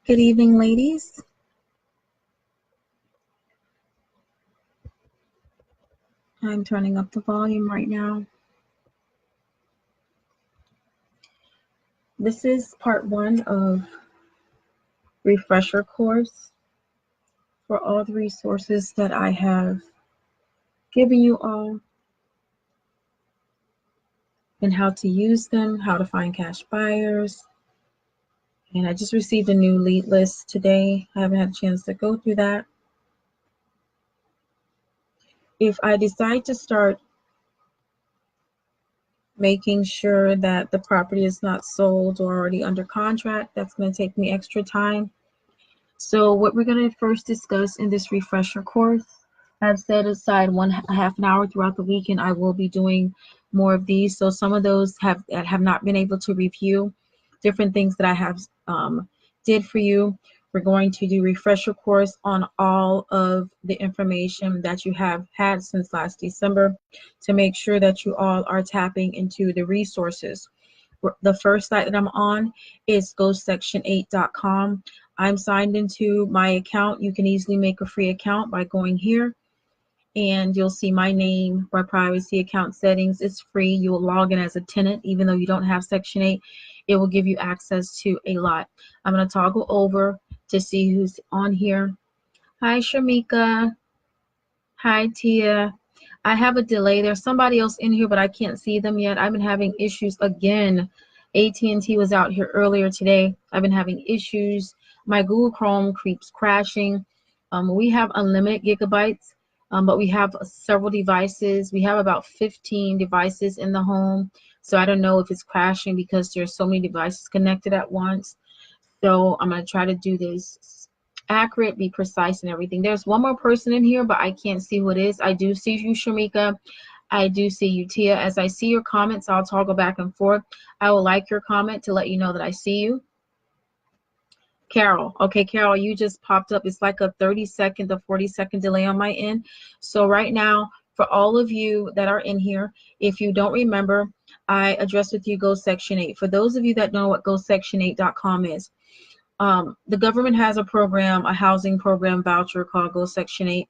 Good evening, ladies. I'm turning up the volume right now. This is part 1 of refresher course for all the resources that I have given you all and how to use them, how to find cash buyers. And I just received a new lead list today. I haven't had a chance to go through that. If I decide to start making sure that the property is not sold or already under contract, that's going to take me extra time. So what we're going to first discuss in this refresher course, I've set aside half an hour throughout the week, and I will be doing more of these. So some of those have not been able to review different things that I have did for you. We're going to do refresher course on all of the information that you have had since last December to make sure that you all are tapping into the resources. The first site that I'm on is GoSection8.com. I'm signed into my account. You can easily make a free account by going here, and you'll see my name, my privacy account settings. It's free. You will log in as a tenant, even though you don't have Section 8. It will give you access to a lot. I'm going to toggle over to see who's on here. Hi, Shamika. Hi, Tia. I have a delay. There's somebody else in here, but I can't see them yet. I've been having issues again. AT&T was out here earlier today. I've been having issues. My Google Chrome keeps crashing. We have unlimited gigabytes, but we have several devices. We have about 15 devices in the home. So I don't know if it's crashing because there's so many devices connected at once. So I'm going to try to do this accurate, be precise and everything. There's one more person in here, but I can't see who it is. I do see you, Shamika. I do see you, Tia. As I see your comments, I'll toggle back and forth. I will like your comment to let you know that I see you. Carol. Okay, Carol, you just popped up. It's like a 30-second to 40-second delay on my end. So right now, for all of you that are in here, if you don't remember, I addressed with you Go Section 8. For those of you that know what GoSection8.com is, the government has a program, a housing program voucher called Go Section 8.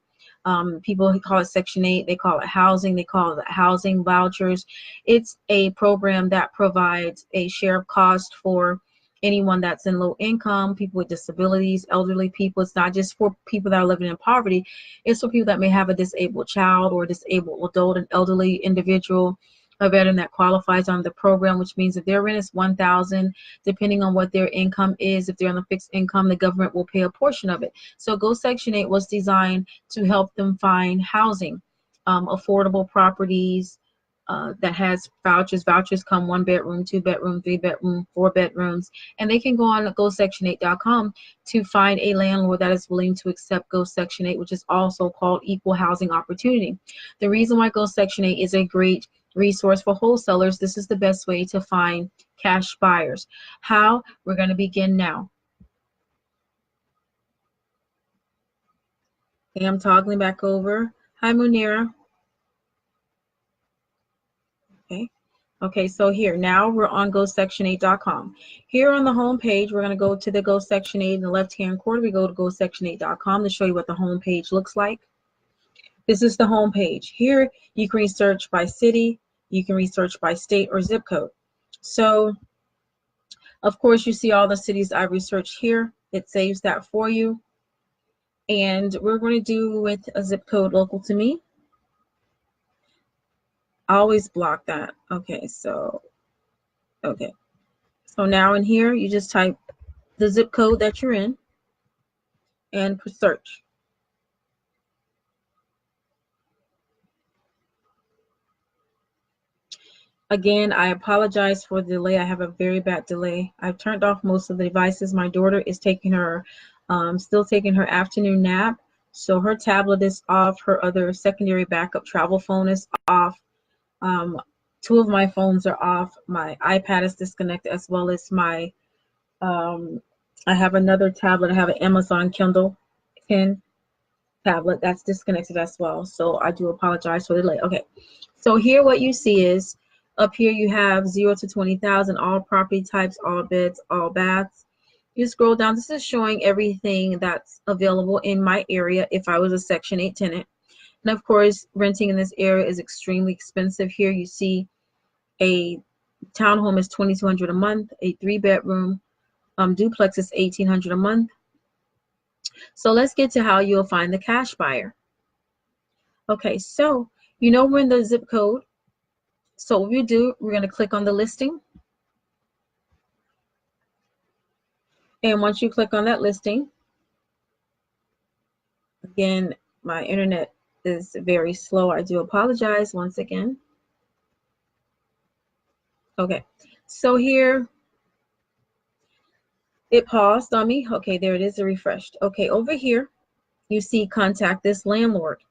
People call it Section 8, they call it housing, they call it housing vouchers. It's a program that provides a share of cost for anyone that's in low income, people with disabilities, elderly people. It's not just for people that are living in poverty. It's for people that may have a disabled child or a disabled adult, an elderly individual, a veteran that qualifies on the program, which means if their rent is $1,000, depending on what their income is, if they're on a fixed income, the government will pay a portion of it. So Go Section 8 was designed to help them find housing, affordable properties, that has vouchers. Vouchers come 1 bedroom, 2 bedroom, 3 bedroom, 4 bedrooms, and they can go on GoSection8.com to find a landlord that is willing to accept Go Section 8, which is also called equal housing opportunity. The reason why Go Section 8 is a great resource for wholesalers, this is the best way to find cash buyers. How? We're going to begin now. Okay, I'm toggling back over. Hi, Munira. Okay, so here, now we're on GoSection8.com. Here on the home page, we're going to go to the Go Section 8 in the left-hand corner. We go to GoSection8.com to show you what the home page looks like. This is the home page. Here, you can research by city, you can research by state or zip code. So, of course, you see all the cities I researched here. It saves that for you. And we're going to do with a zip code local to me. I always block that. Okay, so now in here, you just type the zip code that you're in and search. Again, I apologize for the delay. I have a very bad delay. I've turned off most of the devices. My daughter is taking her, still taking her afternoon nap. So her tablet is off. Her other secondary backup travel phone is off. 2 of my phones are off. My iPad is disconnected, as well as my, I have another tablet. I have an Amazon Kindle pen tablet that's disconnected as well. So I do apologize for the delay. Okay, so here what you see is, up here you have 0 to 20,000, all property types, all beds, all baths. You scroll down. This is showing everything that's available in my area if I was a Section 8 tenant. And of course, renting in this area is extremely expensive. Here you see a townhome is $2,200 a month, a 3-bedroom duplex is $1,800 a month. So let's get to how you'll find the cash buyer. Okay, so you know we're in the zip code. So what we do, we're going to click on the listing. And once you click on that listing, again, my internet is very slow. I do apologize once again. Okay, so here it paused on me. Okay, there it is, it refreshed. Okay, over here, you see contact this landlord.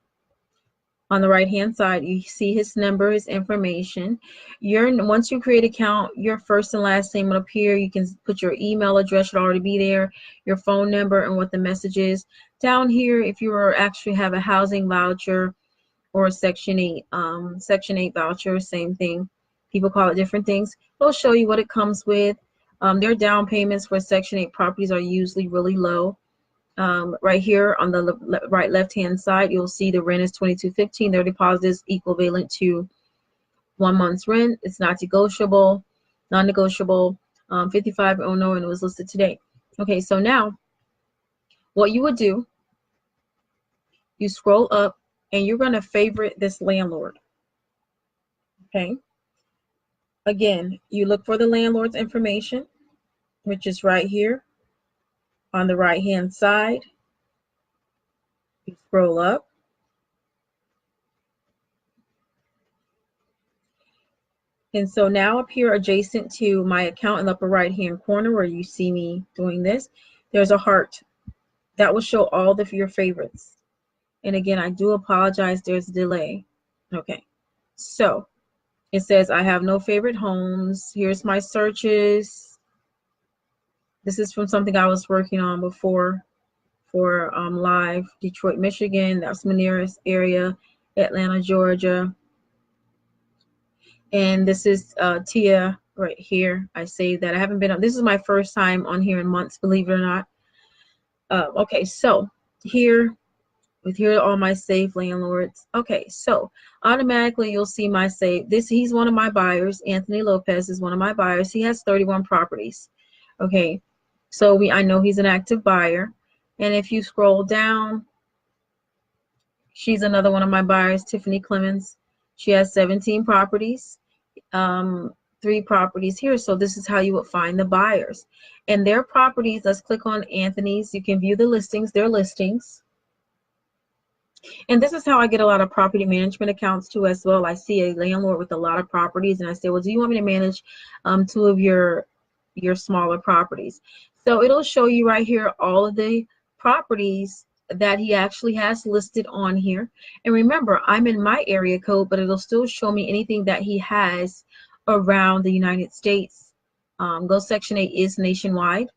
On the right hand side, you see his number, his information. Once you create an account, your first and last name will appear. You can put your email address, should already be there, your phone number, and what the message is. Down here, if you actually have a housing voucher or a Section 8 voucher, same thing. People call it different things. It'll show you what it comes with. Their down payments for Section 8 properties are usually really low. Right here on the right left-hand side, you'll see the rent is $22.15. Their deposit is equivalent to 1 month's rent. It's not negotiable, non-negotiable. 55, oh no, and it was listed today. Okay, so now what you would do, you scroll up and you're going to favorite this landlord. Okay. Again, you look for the landlord's information, which is right here on the right-hand side. You scroll up. And so now up here adjacent to my account in the upper right hand corner where you see me doing this, there's a heart. That will show all of your favorites. And again, I do apologize, there's a delay. Okay, so it says I have no favorite homes. Here's my searches. This is from something I was working on before for live. Detroit, Michigan, that's my nearest area. Atlanta, Georgia. And this is Tia right here. I saved that. I haven't been on. This is my first time on here in months, believe it or not. Okay, so here are all my saved landlords. Okay, so automatically you'll see my save. He's one of my buyers. Anthony Lopez is one of my buyers. He has 31 properties. Okay, so I know he's an active buyer. And if you scroll down, she's another one of my buyers, Tiffany Clemens. She has 17 properties. 3 properties here. So this is how you would find the buyers and their properties. Let's click on Anthony's. You can view the listings, their listings. And this is how I get a lot of property management accounts too as well. I see a landlord with a lot of properties and I say, well, do you want me to manage 2 of your smaller properties? So it'll show you right here all of the properties that he actually has listed on here. And remember, I'm in my area code, but it'll still show me anything that he has around the United States. Go Section 8 is nationwide.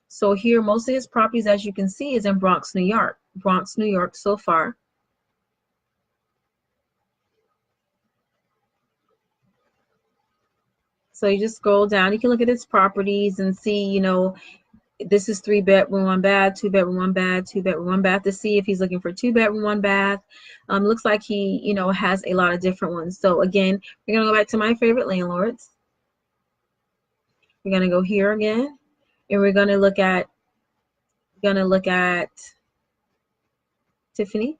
So here, most of his properties, as you can see, is in Bronx, New York. Bronx, New York so far. So you just scroll down. You can look at his properties and see, you know, this is 3-bedroom, 1 bath, 2-bedroom, 1 bath, 2-bedroom, 1 bath, to see if he's looking for 2-bedroom, 1 bath. Looks like he, you know, has a lot of different ones. So again, we're going to go back to my favorite landlords. We're going to go here again, and we're going to look at Tiffany.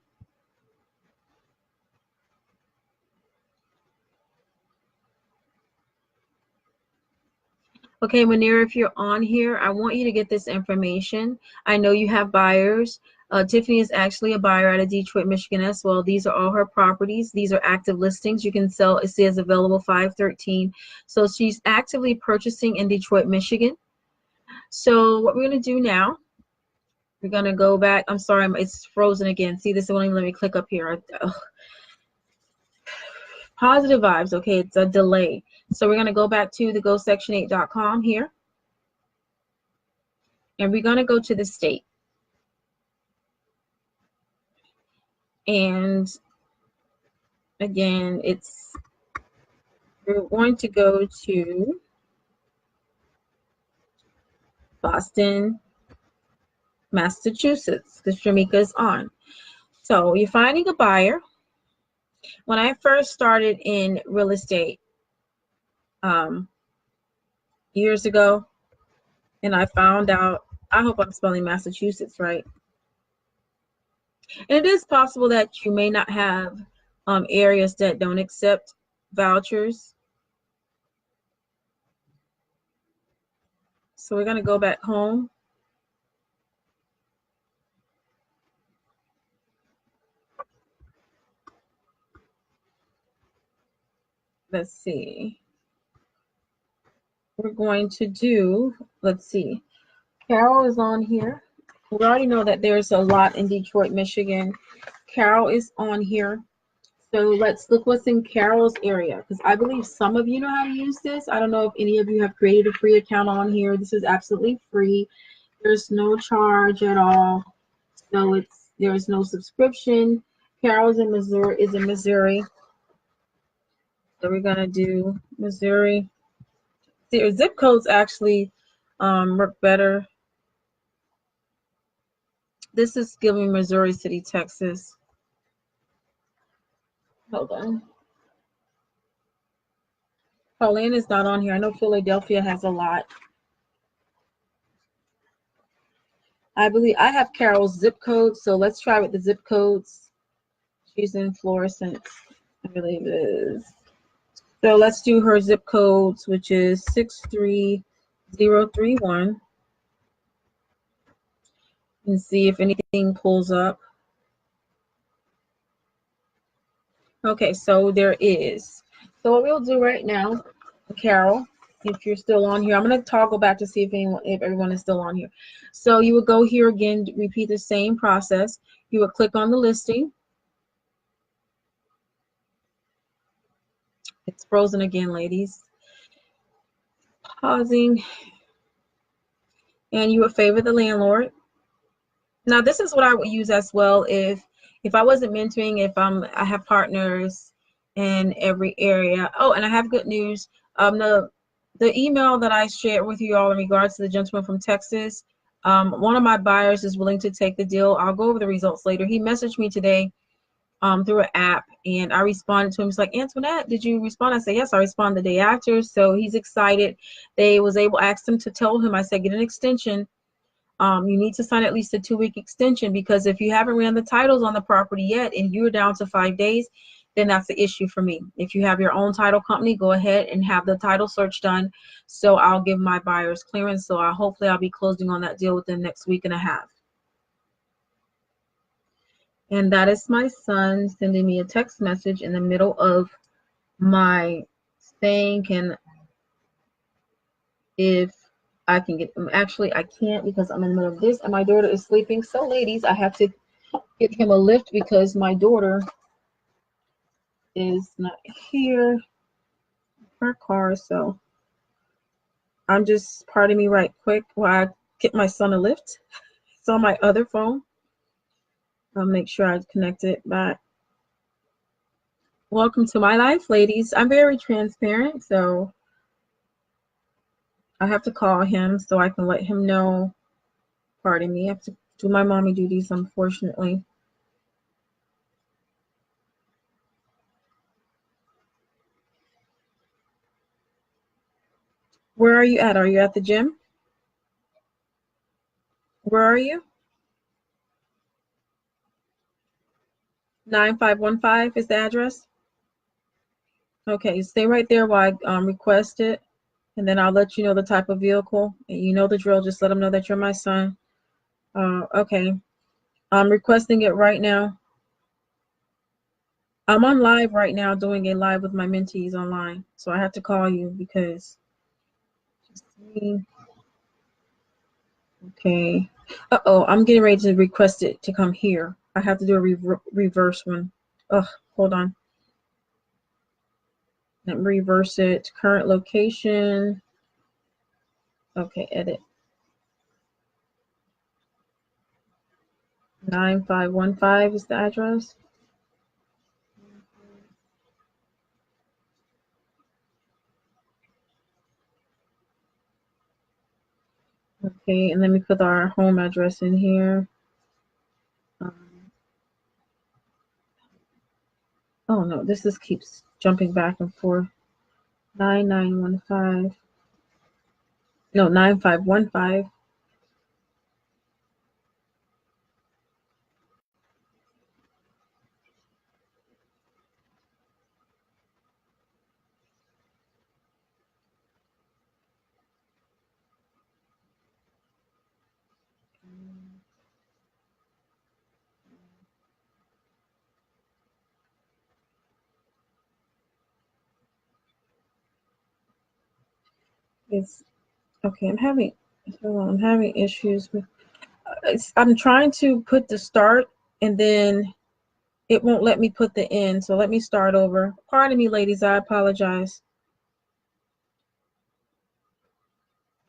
Okay, Manira, if you're on here, I want you to get this information. I know you have buyers. Tiffany is actually a buyer out of Detroit, Michigan as well. These are all her properties. These are active listings. You can sell, it says available 513. So she's actively purchasing in Detroit, Michigan. So what we're going to do now, we're going to go back. I'm sorry, it's frozen again. See, this won't even let me click up here. Positive vibes. Okay, it's a delay. So we're going to go back to the gosection8.com here. And we're going to go to the state. And again, we're going to go to Boston, Massachusetts, because Jamaica is on. So you're finding a buyer. When I first started in real estate years ago, and I found out, I hope I'm spelling Massachusetts right. And it is possible that you may not have areas that don't accept vouchers. So we're going to go back home. Let's see. We're going to do, let's see. Carol is on here. We already know that there's a lot in Detroit, Michigan. Carol is on here. So let's look what's in Carol's area, because I believe some of you know how to use this. I don't know if any of you have created a free account on here. This is absolutely free. There's no charge at all. So there's no subscription. Carol's in Missouri. So we're gonna do Missouri. Their zip codes actually work better. This is giving Missouri City, Texas. Hold on. Pauline is not on here. I know Philadelphia has a lot. I believe I have Carol's zip code, so let's try with the zip codes. She's in Florissant, I believe it is. So let's do her zip codes, which is 63031, and see if anything pulls up. Okay, so there is. So what we'll do right now, Carol, if you're still on here, I'm going to toggle back to see if everyone is still on here. So you would go here again, repeat the same process. You would click on the listing. It's frozen again, ladies. Pausing. And you would favor the landlord. Now, this is what I would use as well if I wasn't mentoring, if I have partners in every area. Oh, and I have good news. The email that I shared with you all in regards to the gentleman from Texas, one of my buyers is willing to take the deal. I'll go over the results later. He messaged me today through an app, and I responded to him. He's like, Antoinette, did you respond? I said, yes, I responded the day after. So he's excited. I asked him to tell him, I said, get an extension. You need to sign at least a 2-week extension, because if you haven't ran the titles on the property yet and you're down to 5 days, then that's the issue for me. If you have your own title company, go ahead and have the title search done. So I'll give my buyers clearance. So hopefully I'll be closing on that deal within the next week and a half. And that is my son sending me a text message in the middle of my thing. If I can get, actually I can't, because I'm in the middle of this and my daughter is sleeping. So ladies, I have to get him a lift because my daughter is not here, her car. So I'm just, pardon me right quick while I get my son a lift. It's on my other phone. I'll make sure I connect it back. Welcome to my life, ladies. I'm very transparent, so I have to call him so I can let him know. Pardon me, I have to do my mommy duties, unfortunately. Where are you at? Are you at the gym? Where are you? 9515 is the address? Okay, stay right there while I request it, and then I'll let you know the type of vehicle. And you know the drill, just let them know that you're my son. Okay, I'm requesting it right now. I'm on live right now, doing a live with my mentees online, so I have to call you because, okay. Uh-oh, I'm getting ready to request it to come here. I have to do a reverse one. Ugh, hold on. Let me reverse it. Current location. Okay, edit. 9515 is the address. Okay, Okay, and let me put our home address in here. Oh no, this just keeps jumping back and forth. 9915. No, 9515. It's okay. I'm having issues with. I'm trying to put the start, and then it won't let me put the end. So let me start over. Pardon me, ladies. I apologize.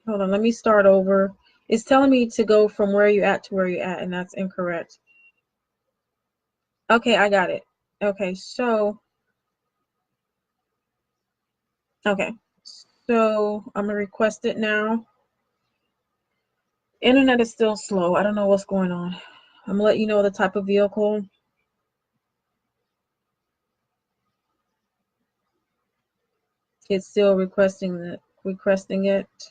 Hold on. Let me start over. It's telling me to go from where you at to where you at, and that's incorrect. Okay, I got it. Okay, so okay, so I'm gonna request it now. Internet is still slow. I don't know what's going on. I'm gonna let you know the type of vehicle. It's still requesting it.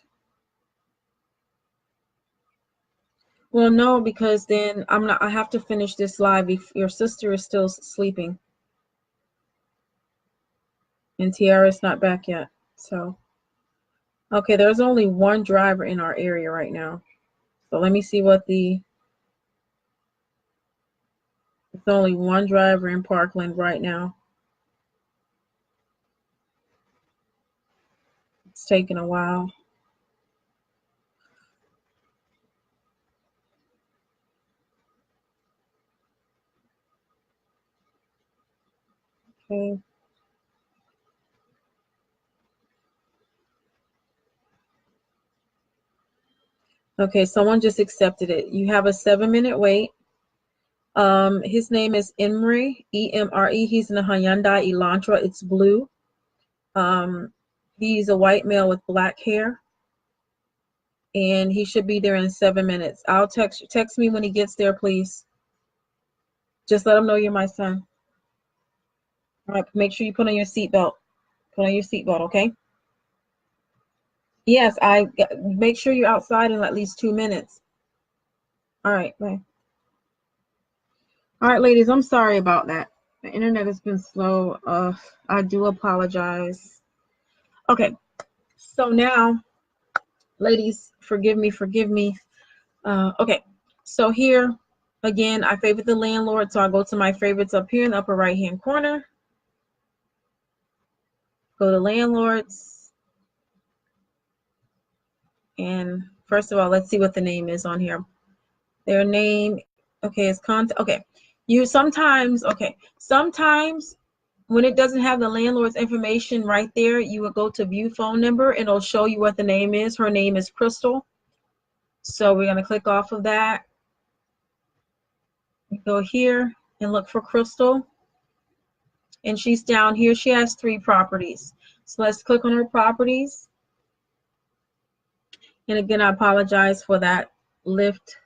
Well, no, because then I have to finish this live if your sister is still sleeping. And Tiara's not back yet. So, okay, there's only one driver in our area right now. So let me see what it's only one driver in Parkland right now. It's taking a while. Okay. Okay, someone just accepted it. You have a 7-minute wait. His name is Emre, E-M-R-E. He's in a Hyundai Elantra. It's blue. He's a white male with black hair, and he should be there in 7 minutes. I'll text me when he gets there, please. Just let him know you're my son. All right, make sure you put on your seatbelt. Put on your seatbelt, okay? Yes, make sure you're outside in at least 2 minutes. All right, bye. All right, ladies, I'm sorry about that. The internet has been slow. I do apologize. Okay, so now, ladies, forgive me. Okay, so here, again, I favorite the landlord, so I'll go to my favorites up here in the upper right-hand corner. Go to landlords. And first of all, let's see what the name is on here. Their name, okay, is contact. Okay, sometimes when it doesn't have the landlord's information right there, you would go to view phone number and it'll show you what the name is. Her name is Crystal. So we're gonna click off of that. Go here and look for Crystal. And she's down here. She has 3 properties. So let's click on her properties. And again, I apologize for that lift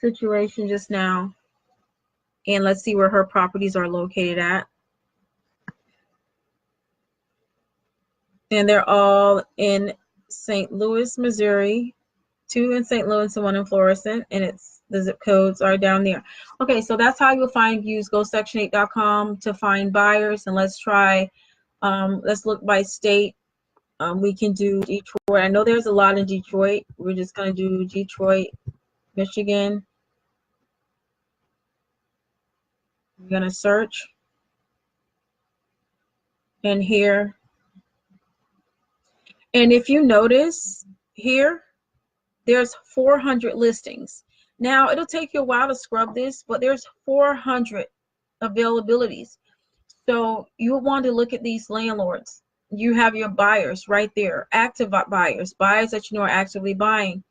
situation just now. And let's see where her properties are located at. And they're all in St. Louis, Missouri. 2 in St. Louis and 1 in Florissant. And the zip codes are down there. Okay, so that's how you'll find views. Go section8.com to find buyers. And let's try, let's look by state. We can do Detroit. I know there's a lot in Detroit. We're just going to do Detroit, Michigan. We're going to search. And here. And if you notice here, there's 400 listings. Now, it'll take you a while to scrub this, but there's 400 availabilities. So you want to look at these landlords. You have your buyers right there, active buyers that you know are actively buying.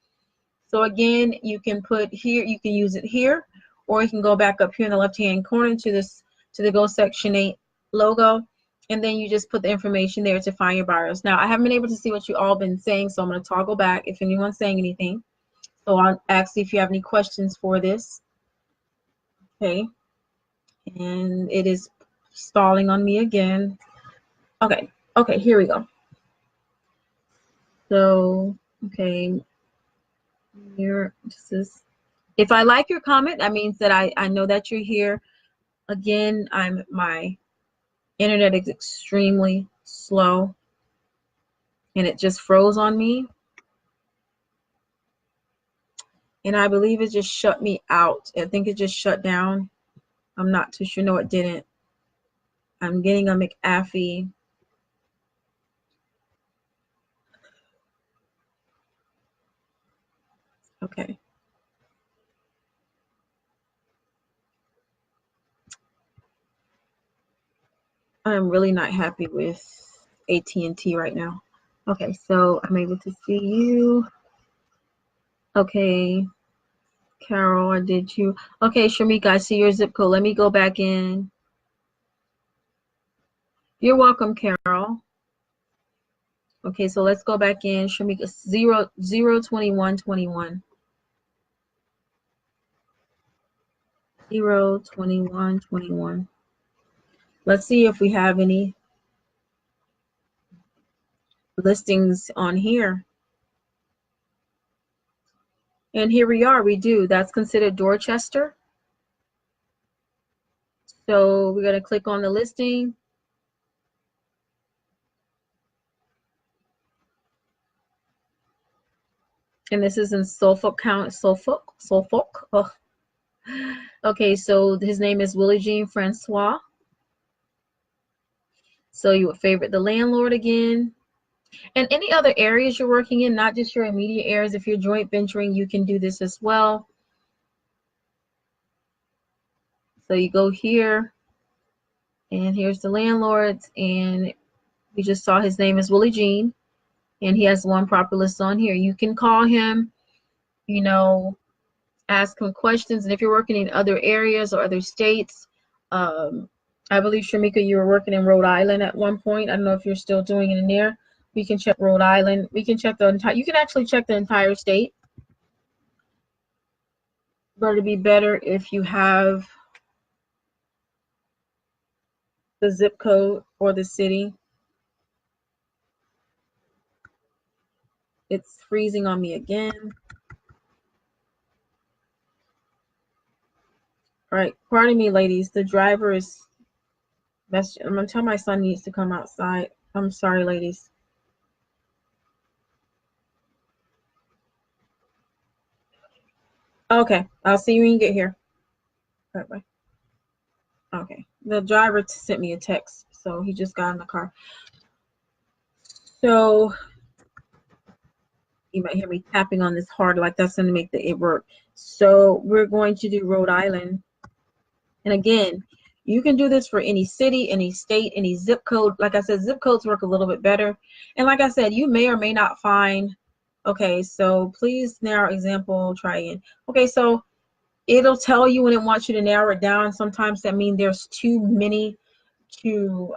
So again, you can put here, you can use it here, or you can go back up here in the left-hand corner to the Go Section 8 logo, And then you just put the information there to find your buyers. Now, I haven't been able to see what you all been saying, so I'm going to toggle back if anyone's saying anything. So I'll ask you if you have any questions for this. Okay. And it is stalling on me again. Okay. Okay, here we go. So, okay. Here, this is, if I like your comment, that means that I know that you're here. Again, my internet is extremely slow and it just froze on me. And I believe it just shut me out. I think it just shut down. I'm not too sure. No, it didn't. I'm getting a McAfee. Okay. I'm really not happy with AT&T right now. Okay, so I'm able to see you. Okay, Carol, I did you. Okay, Shamika, I see your zip code. Let me go back in. You're welcome, Carol. Okay, so let's go back in. Shamika, 02121. 02121. Let's see if we have any listings on here. And here we are, we do. That's considered Dorchester. So we're going to click on the listing. And this is in Suffolk County, Suffolk. Oh. Okay, so his name is Willie Jean Francois. So you would favorite the landlord again. And any other areas you're working in, not just your immediate areas. If you're joint venturing, you can do this as well. So you go here, and here's the landlords, and we just saw his name is Willie Jean, and he has one proper list on here. You can call him, you know, ask him questions, and if you're working in other areas or other states, I believe, Shamika, you were working in Rhode Island at one point. I don't know if you're still doing it in there. We can check Rhode Island. We can check the entire, you can actually check the entire state. But it'd be better if you have the zip code or the city. It's freezing on me again. All right, pardon me, ladies. The driver is, I'm gonna tell my son needs to come outside. I'm sorry, ladies. Okay, I'll see you when you get here. All right, bye. Okay, the driver sent me a text, so he just got in the car. So you might hear me tapping on this hard, like that's going to make it work. So we're going to do Rhode Island. And again, you can do this for any city, any state, any zip code. Like I said, zip codes work a little bit better. And like I said, you may or may not find, okay, so please narrow example, try again. Okay, so it'll tell you when it wants you to narrow it down. Sometimes that means there's too many to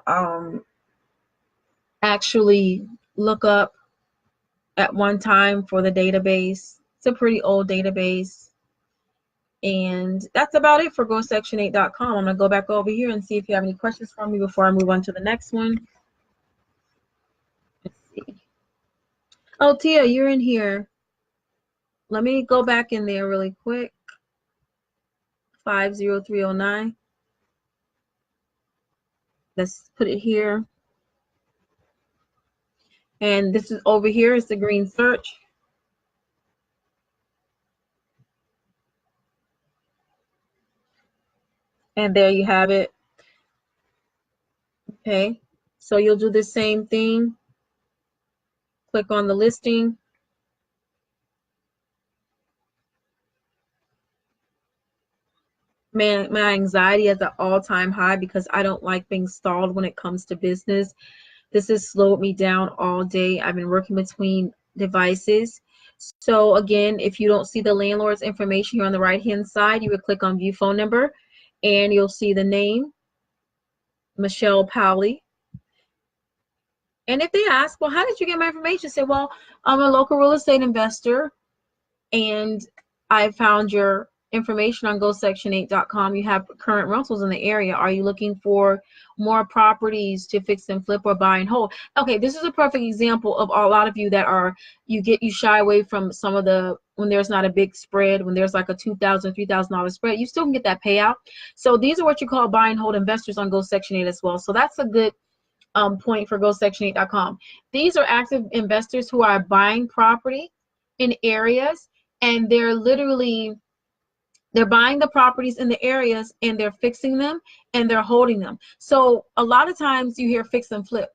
actually look up at one time for the database. It's a pretty old database. And that's about it for GoSection8.com. I'm going to go back over here and see if you have any questions for me before I move on to the next one. Let's see. Oh, Tia, you're in here. Let me go back in there really quick. 50309. Let's put it here. And this is over here is the green search. And there you have it. Okay, so you'll do the same thing. Click on the listing. Man, my anxiety is at all-time high because I don't like being stalled when it comes to business. This has slowed me down all day. I've been working between devices. So again, if you don't see the landlord's information here on the right-hand side, you would click on view phone number and you'll see the name, Michelle Powley. And if they ask, well, how did you get my information? Say, well, I'm a local real estate investor, and I found your information on GoSection8.com. You have current rentals in the area. Are you looking for more properties to fix and flip or buy and hold? Okay, this is a perfect example of a lot of you that are, you shy away from some of the, when there's not a big spread, when there's like a $2,000, $3,000 spread, you still can get that payout. So these are what you call buy and hold investors on GoSection8 as well. So that's a good point for GoSection8.com. These are active investors who are buying property in areas, and they're buying the properties in the areas, and they're fixing them, and they're holding them. So a lot of times you hear fix and flip.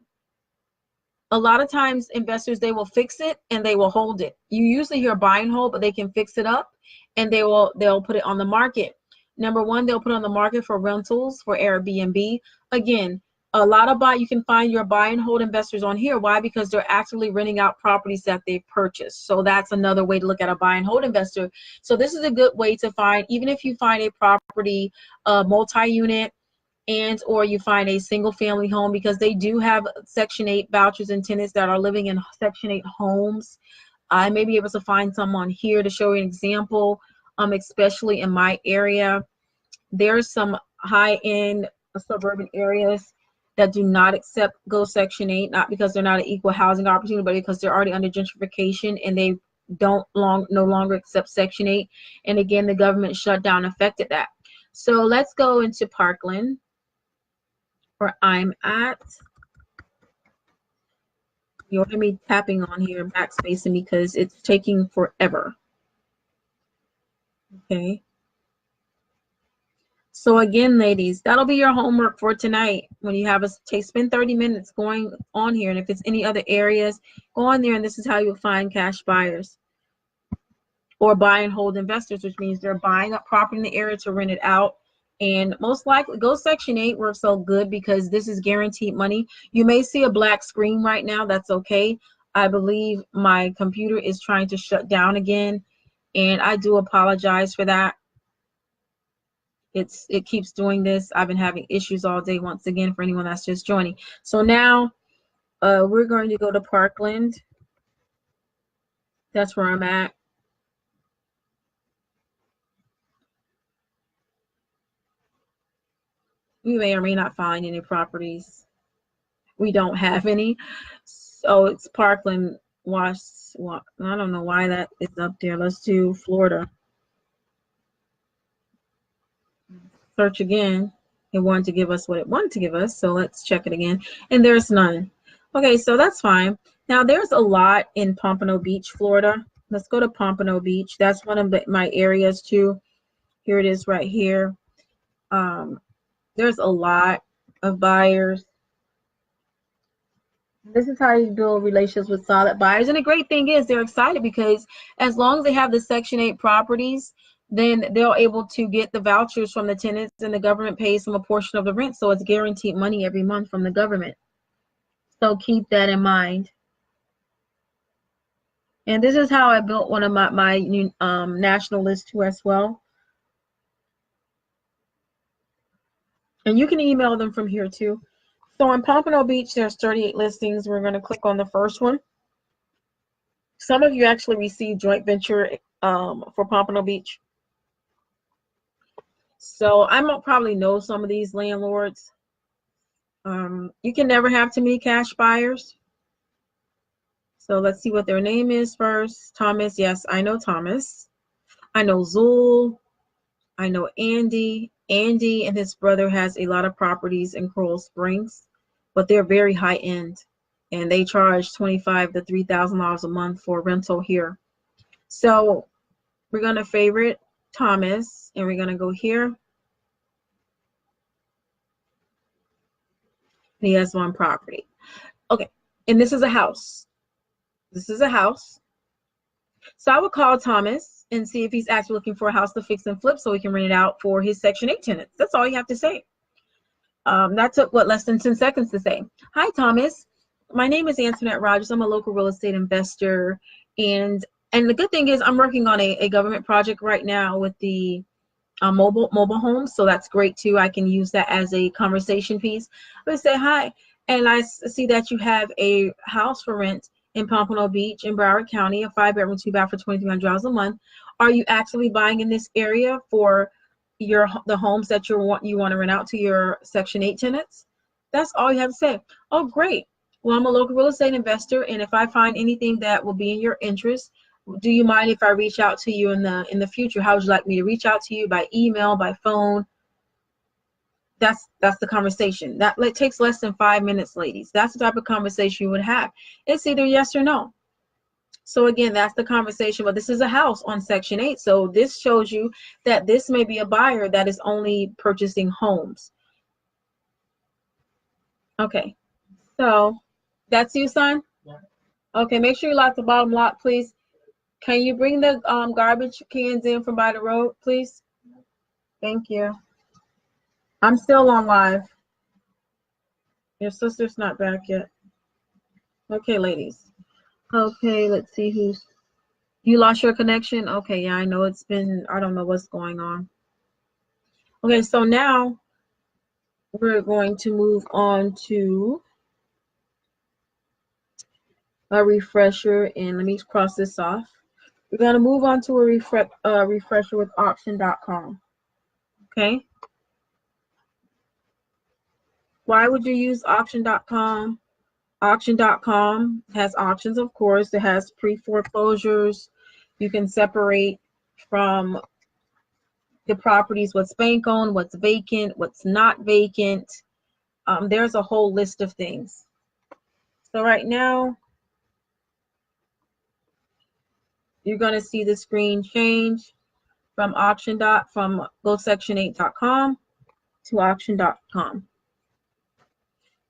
A lot of times investors, they will fix it and they will hold it. You usually hear buy and hold, but they can fix it up and they'll put it on the market. Number one, they'll put it on the market for rentals, for Airbnb. Again, a lot of you can find your buy and hold investors on here. Why? Because they're actively renting out properties that they purchased. So that's another way to look at a buy and hold investor. So this is a good way to find, even if you find a property, multi-unit, and or you find a single family home, because they do have Section 8 vouchers and tenants that are living in Section 8 homes. I may be able to find some on here to show you an example, especially in my area. There's some high-end suburban areas that do not accept Section 8, not because they're not an equal housing opportunity, but because they're already under gentrification and they no longer accept Section 8. And again, the government shutdown affected that. So let's go into Parkland, where I'm at. You'll hear me tapping on here, backspacing, because it's taking forever. Okay. So again, ladies, that'll be your homework for tonight. When you have spend 30 minutes going on here, and if it's any other areas, go on there, and this is how you'll find cash buyers or buy and hold investors, which means they're buying up property in the area to rent it out. And most likely, Section 8 works so good because this is guaranteed money. You may see a black screen right now. That's okay. I believe my computer is trying to shut down again, and I do apologize for that. It keeps doing this. I've been having issues all day, once again, for anyone that's just joining. So now we're going to go to Parkland. That's where I'm at. We may or may not find any properties. We don't have any. So it's Parkland, I don't know why that is up there. Let's do Florida. Search again. It wanted to give us what it wanted to give us, so let's check it again. And there's none. Okay, so that's fine. Now there's a lot in Pompano Beach, Florida. Let's go to Pompano Beach. That's one of my areas too. Here it is right here. There's a lot of buyers. This is how you build relationships with solid buyers. And the great thing is they're excited because as long as they have the Section 8 properties, then they're able to get the vouchers from the tenants, and the government pays them a portion of the rent. So it's guaranteed money every month from the government. So keep that in mind. And this is how I built one of my national list too as well. And you can email them from here too. So in Pompano Beach, there's 38 listings. We're going to click on the first one. Some of you actually received joint venture for Pompano Beach. So I probably know some of these landlords. You can never have too many cash buyers. So let's see what their name is first. Thomas, yes, I know Thomas. I know Zul. I know Andy. Andy and his brother has a lot of properties in Coral Springs, but they're very high end, and they charge $25,000 to $3,000 a month for rental here. So we're going to favorite Thomas, and we're going to go here. He has one property. Okay, and this is a house. This is a house. So I would call Thomas and see if he's actually looking for a house to fix and flip so he can rent it out for his Section 8 tenants. That's all you have to say. That took, less than 10 seconds to say. Hi, Thomas. My name is Antoinette Rogers. I'm a local real estate investor. And the good thing is I'm working on a government project right now with the mobile homes. So that's great, too. I can use that as a conversation piece. I would say, hi. and I see that you have a house for rent in Pompano Beach in Broward County, a 5-bedroom, 2-bath for $2,300 a month. Are you actually buying in this area for the homes that you want to rent out to your Section 8 tenants? That's all you have to say. Oh, great. Well, I'm a local real estate investor, and if I find anything that will be in your interest, do you mind if I reach out to you in the future? How would you like me to reach out to you? By email, by phone? That's the conversation. That it takes less than 5 minutes, ladies. That's the type of conversation you would have. It's either yes or no. So again, that's the conversation. But this is a house on Section 8. So this shows you that this may be a buyer that is only purchasing homes. Okay. So that's you, son? Yeah. Okay, make sure you lock the bottom lock, please. Can you bring the garbage cans in from by the road, please? Thank you. I'm still on live. Your sister's not back yet. Okay, ladies. Okay, let's see who's. You lost your connection? Okay, yeah, I know it's been, I don't know what's going on. Okay, so now we're going to move on to a refresher, and let me cross this off. We're going to move on to a refresher with auction.com. Okay. Why would you use auction.com? Auction.com has auctions, of course. It has pre-foreclosures. You can separate from the properties what's bank owned, what's vacant, what's not vacant. There's a whole list of things. So right now, you're going to see the screen change from GoSection8.com to auction.com.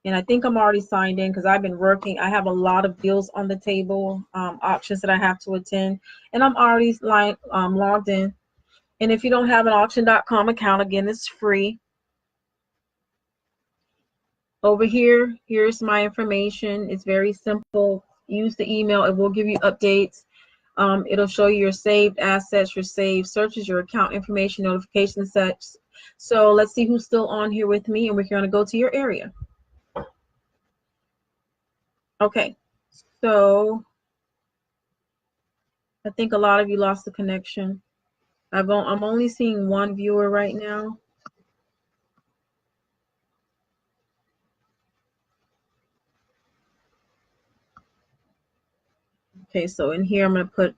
And I think I'm already signed in because I've been working. I have a lot of deals on the table, auctions that I have to attend, and I'm already logged in. And if you don't have an auction.com account, again, it's free. Over here, here's my information. It's very simple. Use the email. It will give you updates. It'll show you your saved assets, your saved searches, your account information, notification sets. So let's see who's still on here with me, and we're going to go to your area. Okay, so I think a lot of you lost the connection. I'm only seeing one viewer right now. Okay, so in here I'm going to put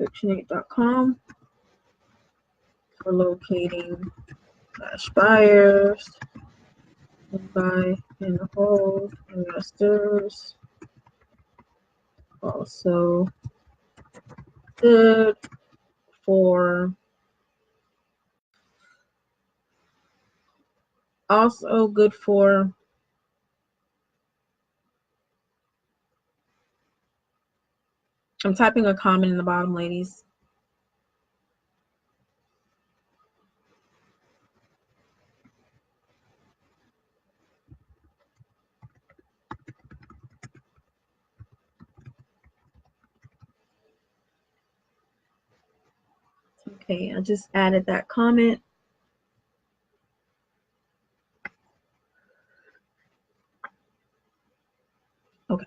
section8.com for locating cash buyers, buy and hold investors. Also good for I'm typing a comment in the bottom, ladies. Okay, I just added that comment. Okay,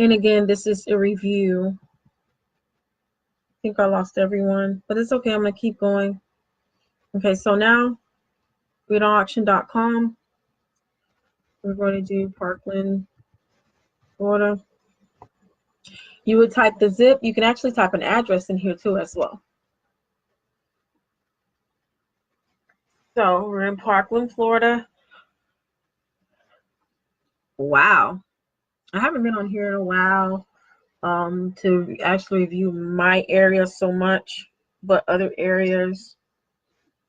and again, this is a review. I think I lost everyone, but it's okay. I'm going to keep going. Okay, so now we're on auction.com. We're going to do Parkland, Florida. You would type the zip. You can actually type an address in here too as well. So we're in Parkland, Florida. Wow. I haven't been on here in a while to actually review my area so much, but other areas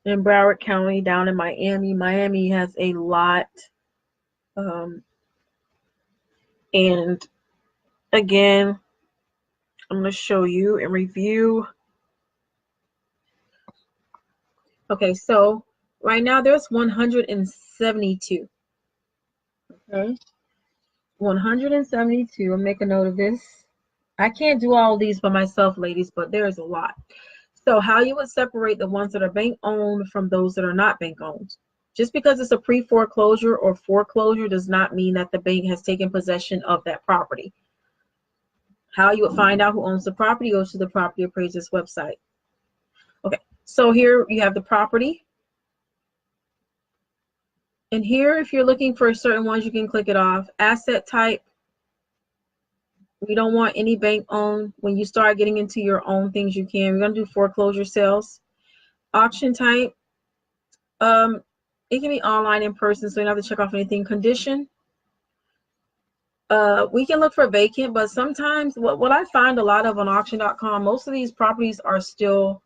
in Broward County, down in Miami. Miami has a lot. And again, I'm going to show you and review. Okay, so right now there's 172. Okay. 172. I'll make a note of this. I can't do all these by myself, ladies, but there's a lot. So how you would separate the ones that are bank owned from those that are not bank owned. Just because it's a pre-foreclosure or foreclosure does not mean that the bank has taken possession of that property. How you would find out who owns the property, goes to the property appraiser's website. Okay, so here you have the property. And here, if you're looking for certain ones, you can click it off. Asset type, we don't want any bank owned. When you start getting into your own things, you can. We're going to do foreclosure sales. Auction type, it can be online, in person, so you don't have to check off anything. Condition, we can look for vacant, but sometimes what I find a lot of on auction.com, most of these properties are still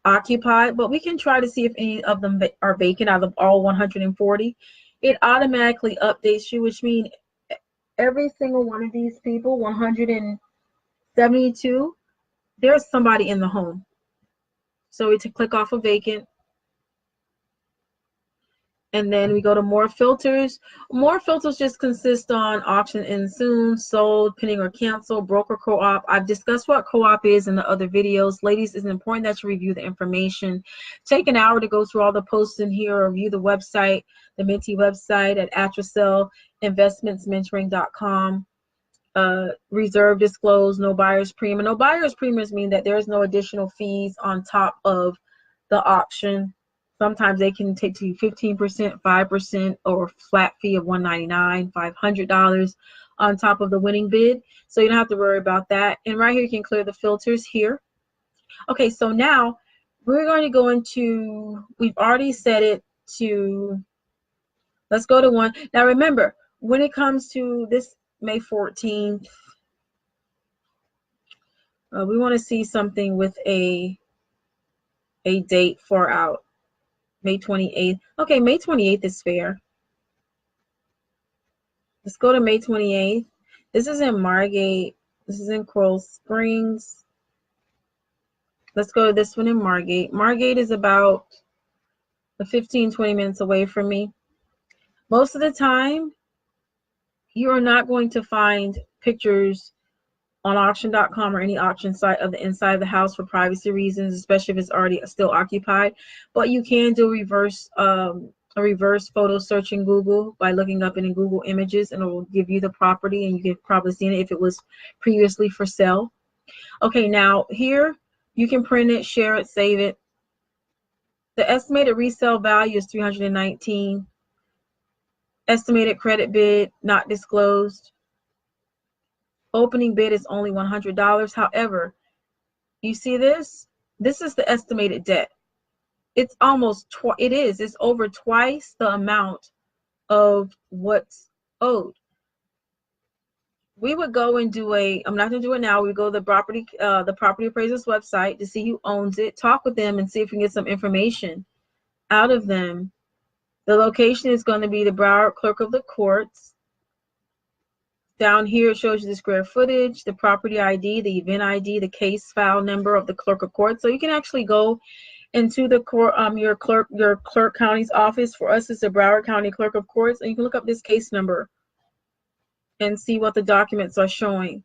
occupied, but we can try to see if any of them are vacant out of all 140. It automatically updates you, which means every single one of these people, 172, there's somebody in the home. So we click off of vacant, and then we go to more filters. More filters just consist on auction and soon, sold, pending or cancel, broker, co-op. I've discussed what co-op is in the other videos. Ladies, it's important that you review the information. Take an hour to go through all the posts in here, or view the website, the Mentee website at investmentsmentoring.com. Reserve, disclosed, no buyer's premium. No buyer's premiums mean that there's no additional fees on top of the auction. Sometimes they can take to you 15%, 5%, or a flat fee of $199, $500 on top of the winning bid. So you don't have to worry about that. And right here, you can clear the filters here. Okay, so now we're going to go into, we've already set it to, let's go to one. Now remember, when it comes to this May 14th, we want to see something with a date far out. May 28th. Okay, May 28th is fair. Let's go to May 28th. This is in Margate. This is in Coral Springs. Let's go to this one in Margate. Margate is about 15, 20 minutes away from me. Most of the time, you are not going to find pictures on auction.com or any auction site of the inside of the house for privacy reasons, especially if it's already still occupied. But you can do a reverse photo search in Google by looking up in Google Images, and it will give you the property, and you can probably see it if it was previously for sale. Okay, now here you can print it, share it, save it. The estimated resale value is $319. Estimated credit bid not disclosed. Opening bid is only $100. However, you see this? This is the estimated debt. It's almost it's over twice the amount of what's owed. We would go and do I'm not going to do it now. We go to the property appraiser's website to see who owns it, talk with them, and see if we can get some information out of them. The location is going to be the Broward Clerk of the Courts. Down here, it shows you the square footage, the property ID, the event ID, the case file number of the Clerk of Court. So you can actually go into the court, your clerk county's office. For us, it's the Broward County Clerk of Courts, and you can look up this case number and see what the documents are showing.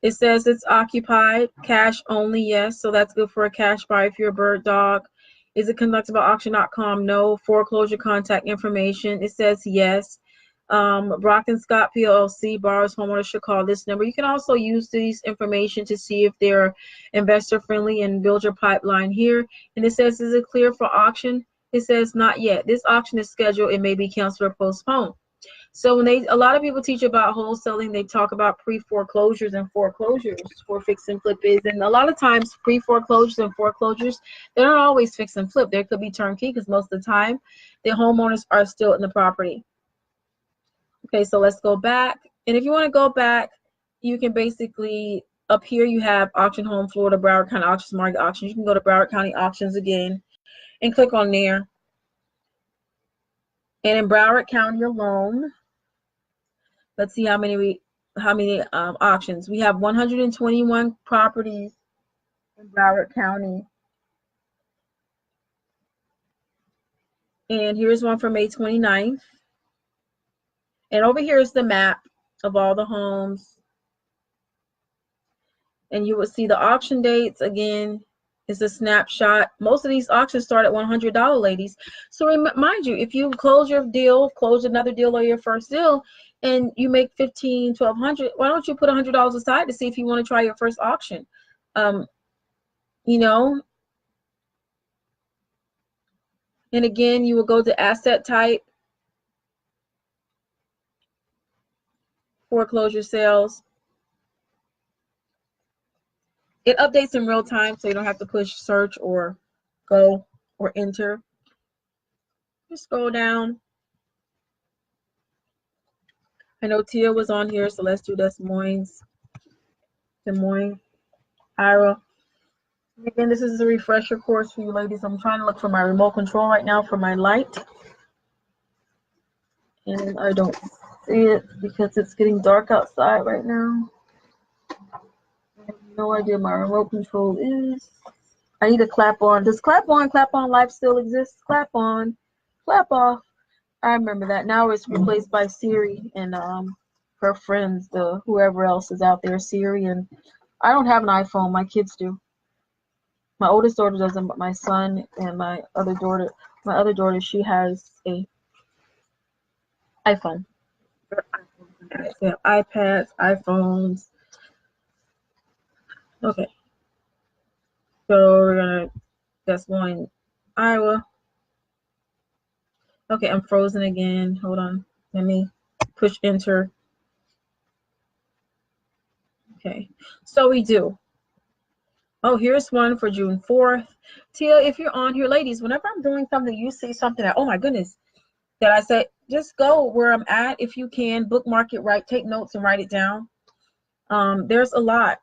It says it's occupied, cash only, yes. So that's good for a cash buy if you're a bird dog. Is it conducted by auction.com? No. Foreclosure contact information. It says yes. Brock & Scott PLC, borrowers, homeowners should call this number. You can also use these information to see if they're investor friendly and build your pipeline here. And it says, is it clear for auction? It says not yet. This auction is scheduled. It may be canceled or postponed. So when a lot of people teach about wholesaling, they talk about pre-foreclosures and foreclosures for fix and flip is. And a lot of times pre-foreclosures and foreclosures, they're not always fix and flip. There could be turnkey because most of the time the homeowners are still in the property. Okay, so let's go back. And if you want to go back, you can basically, up here you have Auction Home, Florida, Broward County Auctions, Market Auctions. You can go to Broward County Auctions again and click on there. And in Broward County alone, let's see how many auctions. We have 121 properties in Broward County. And here's one for May 29th. And over here is the map of all the homes. And you will see the auction dates. Again, is a snapshot. Most of these auctions start at $100, ladies. So mind you, if you close your deal, close another deal or your first deal, and you make $1,500, $1,200, why don't you put $100 aside to see if you want to try your first auction? You know, and again, you will go to asset type, foreclosure sales. It updates in real time, so you don't have to push search or go or enter. Just scroll down. I know Tia was on here, so let's do Des Moines. Des Moines, Iowa. Again, this is a refresher course for you ladies. I'm trying to look for my remote control right now for my light. And I don't see it because it's getting dark outside right now. I have no idea my remote control is. I need to clap on. Does clap on live still exist? Clap on, clap off. I remember that. Now it's replaced by Siri and her friends, whoever else is out there, Siri. And I don't have an iPhone. My kids do. My oldest daughter doesn't, but my son and my other daughter, she has a iPhone. They have iPads, iPhones. Okay. So we're gonna, Des Moines, Iowa. Okay, I'm frozen again. Hold on. Let me push enter. Okay. So we do. Oh, here's one for June 4th. Tia, if you're on here, ladies, whenever I'm doing something, you see something that, oh my goodness, that I say, just go where I'm at if you can, bookmark it, take notes and write it down. There's a lot.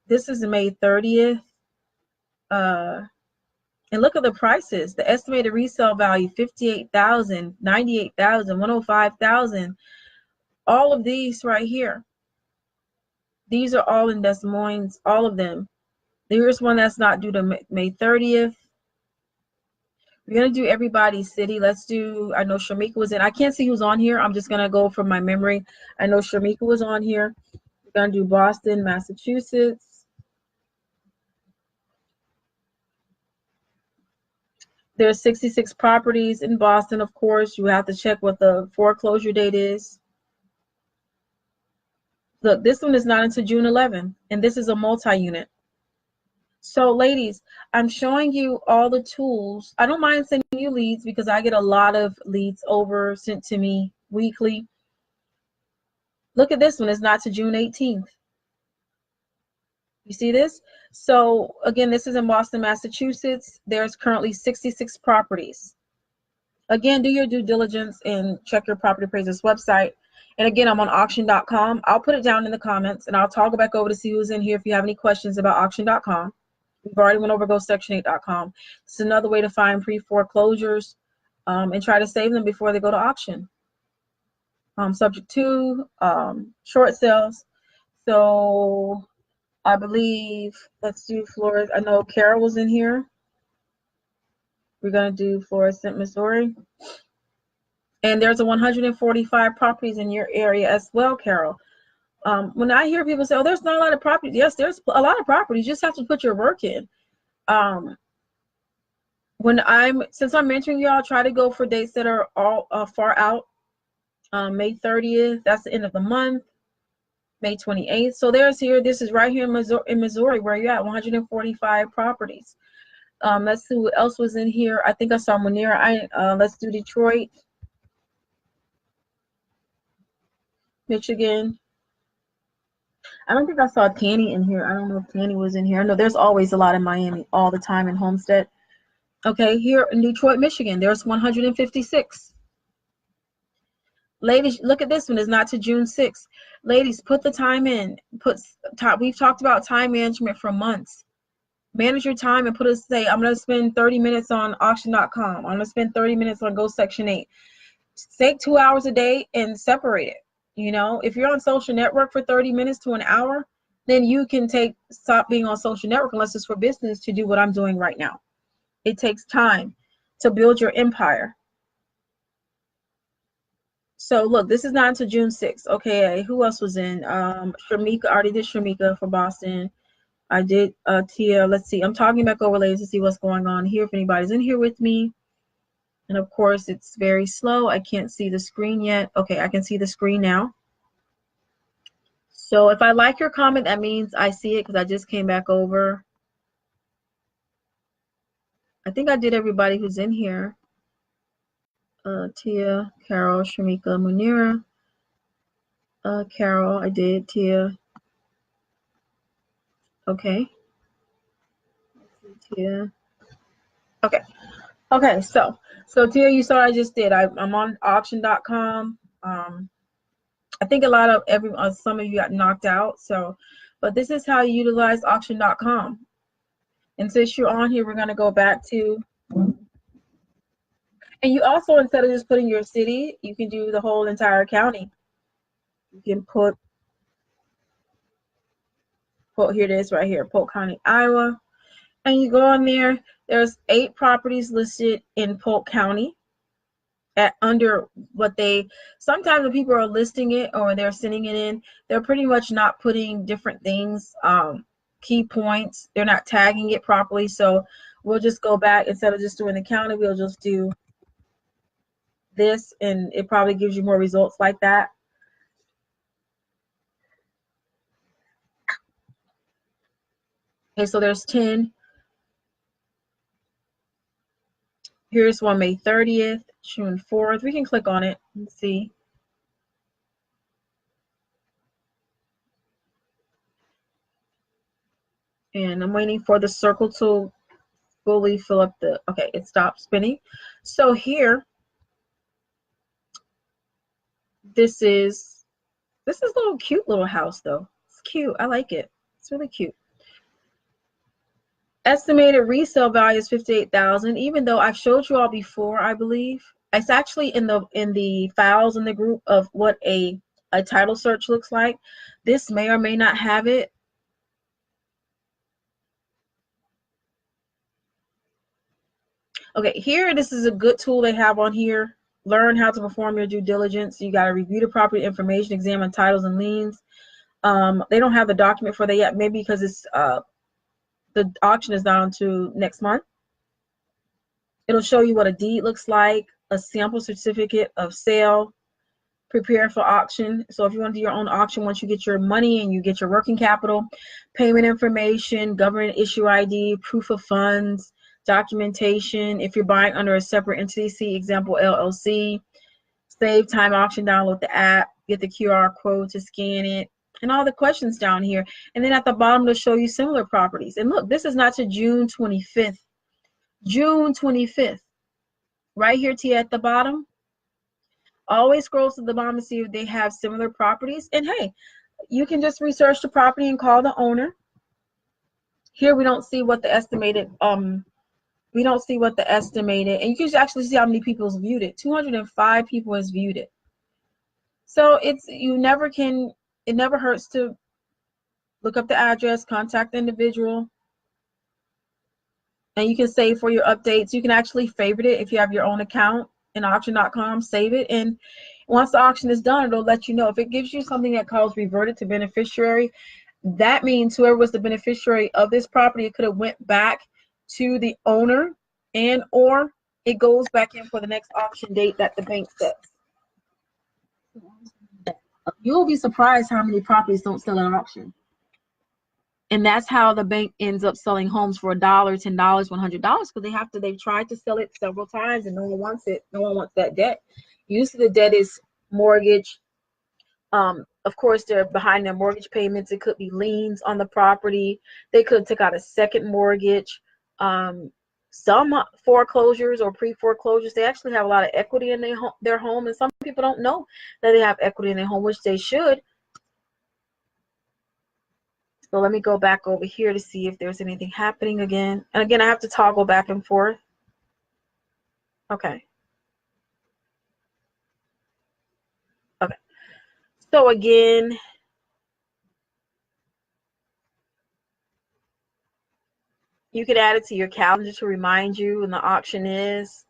This is May 30th. And look at the prices. The estimated resale value, $58,000, $98,000, $105,000. All of these right here. These are all in Des Moines, all of them. There's one that's not due to May 30th. We're going to do everybody's city. Let's do, I know Shamika was in. I can't see who's on here. I'm just going to go from my memory. I know Shamika was on here. We're going to do Boston, Massachusetts. There's 66 properties in Boston, of course. You have to check what the foreclosure date is. Look, this one is not until June 11th, and this is a multi-unit. So ladies, I'm showing you all the tools. I don't mind sending you leads because I get a lot of leads sent to me weekly. Look at this one, it's not to June 18th. You see this? So again, this is in Boston, Massachusetts. There's currently 66 properties. Again, do your due diligence and check your property appraiser's website. And again, I'm on auction.com. I'll put it down in the comments and I'll toggle back over to see who's in here if you have any questions about auction.com. We've already went over GoSection8.com. It's another way to find pre-foreclosures and try to save them before they go to auction. Subject to short sales. So I believe, let's do Florida. I know Carol was in here. We're going to do Florissant, Missouri. And there's 145 properties in your area as well, Carol. When I hear people say, oh, there's not a lot of properties. Yes, there's a lot of properties. You just have to put your work in. Since I'm mentoring you, I'll try to go for dates that are all far out. May 30th, that's the end of the month. May 28th. So this is right here in Missouri where you're at, 145 properties. Let's see what else was in here. I think I saw Monera. Let's do Detroit, Michigan. I don't think I saw Tanny in here. I don't know if Tanny was in here. I know there's always a lot in Miami all the time in Homestead. Okay, here in Detroit, Michigan, there's 156. Ladies, look at this one. It's not to June 6th. Ladies, put the time in. We've talked about time management for months. Manage your time and say, I'm going to spend 30 minutes on auction.com. I'm going to spend 30 minutes on Go Section 8. Take 2 hours a day and separate it. You know, if you're on social network for 30 minutes to an hour, then you can stop being on social network unless it's for business to do what I'm doing right now. It takes time to build your empire. So look, this is not until June 6th. Okay, who else was in? Shamika, I already did Shamika for Boston. I did Tia. Let's see. I'm talking back overlays to see what's going on here, if anybody's in here with me. And of course, it's very slow. I can't see the screen yet. Okay, I can see the screen now. So if I like your comment, that means I see it because I just came back over. I think I did everybody who's in here. Tia, Carol, Shamika, Munira. Carol, I did. Tia. Okay. Tia. Okay. Okay, so Tia, you saw I just did. I'm on auction.com. I think a lot of some of you got knocked out. So, but this is how you utilize auction.com. And since you're on here, we're going to go back to, and you also, instead of just putting your city, you can do the whole entire county. You can put here it is right here, Polk County, Iowa. And you go on there, there's 8 properties listed in Polk County at under what they, sometimes when people are listing it or they're sending it in, they're pretty much not putting different things, key points. They're not tagging it properly. So we'll just go back, instead of just doing the county, we'll just do this, and it probably gives you more results like that. Okay, so there's 10. Here's one May 30th, June 4th. We can click on it and see. And I'm waiting for the circle to fully fill up the, okay, it stopped spinning. So here, this is a little cute little house though. It's cute. I like it. It's really cute. Estimated resale value is $58,000, even though I've showed you all before, I believe. It's actually in the files in the group of what a title search looks like. This may or may not have it. Okay, here, this is a good tool they have on here. Learn how to perform your due diligence. You got to review the property information, examine titles and liens. They don't have the document for that yet, maybe because it's the auction is not until next month. It'll show you what a deed looks like, a sample certificate of sale, prepare for auction. So if you want to do your own auction, once you get your money and you get your working capital, payment information, government issue ID, proof of funds, documentation. If you're buying under a separate entity, see example LLC, save time auction, download the app, get the QR code to scan it, and all the questions down here. And then at the bottom, they'll show you similar properties. And look, this is not to June 25th. June 25th. Right here, T at the bottom. Always scroll to the bottom to see if they have similar properties. And hey, you can just research the property and call the owner. Here we don't see what the estimated, and you can actually see how many people has viewed it. 205 people has viewed it. So it never hurts to look up the address, contact the individual, and you can save for your updates. You can actually favorite it if you have your own account in auction.com, save it, and once the auction is done, it'll let you know. If it gives you something that calls reverted to beneficiary, that means whoever was the beneficiary of this property, it could have went back to the owner, and or it goes back in for the next auction date that the bank sets. You'll be surprised how many properties don't sell at auction. And that's how the bank ends up selling homes for $1, $10, $100, because they've tried to sell it several times and no one wants it. No one wants that debt. Usually the debt is mortgage. Of course, they're behind their mortgage payments. It could be liens on the property. They could take out a second mortgage. Some foreclosures or pre-foreclosures, they actually have a lot of equity in their home, and some people don't know that they have equity in their home, which they should. So let me go back over here to see if there's anything happening again. And again, I have to toggle back and forth. Okay. Okay. So again, you can add it to your calendar to remind you when the auction is.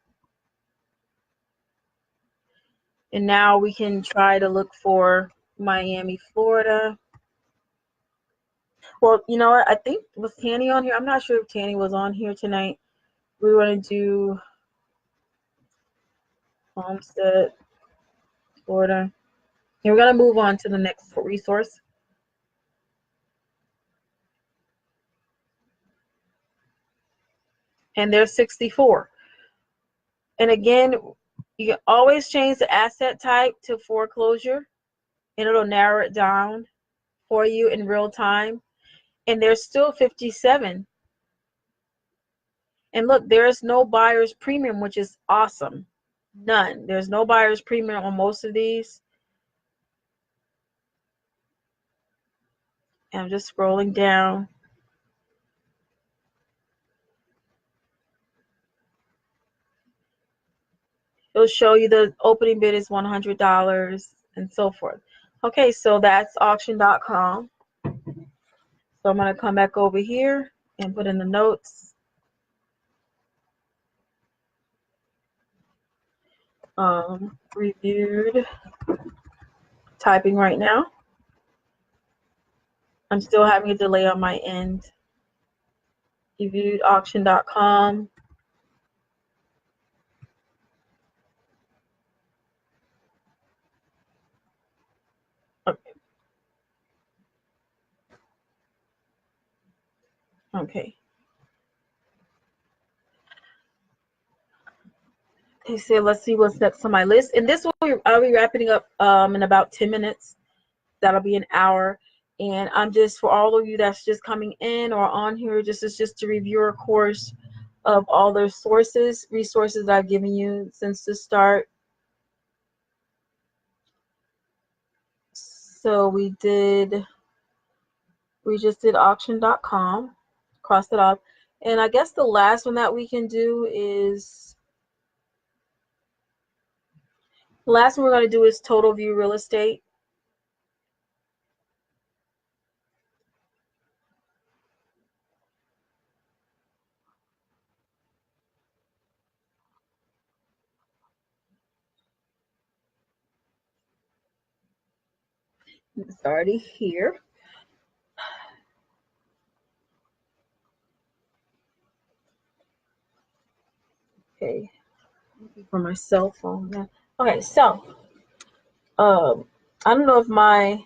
And now we can try to look for Miami, Florida. Well, you know what? I think, was Tanny on here? I'm not sure if Tanny was on here tonight. We want to do Homestead, Florida. And we're going to move on to the next resource. And there's 64. And again, you can always change the asset type to foreclosure, and it'll narrow it down for you in real time. And there's still 57. And look, there's no buyer's premium, which is awesome. None. There's no buyer's premium on most of these. And I'm just scrolling down. It'll show you the opening bid is $100 and so forth. Okay, so that's auction.com. So I'm going to come back over here and put in the notes. Reviewed. Typing right now. I'm still having a delay on my end. Reviewed auction.com. Okay. Okay, so let's see what's next on my list. And this will I'll be wrapping up in about 10 minutes. That'll be an hour. And I'm just, for all of you that's just coming in or on here, this is just to review a course of all the resources I've given you since the start. So we just did auction.com, crossed it off. And I guess the last one that we can do is, the last one we're going to do is Total View Real Estate. It's already here. Okay, for my cell phone now. Okay, so I don't know if my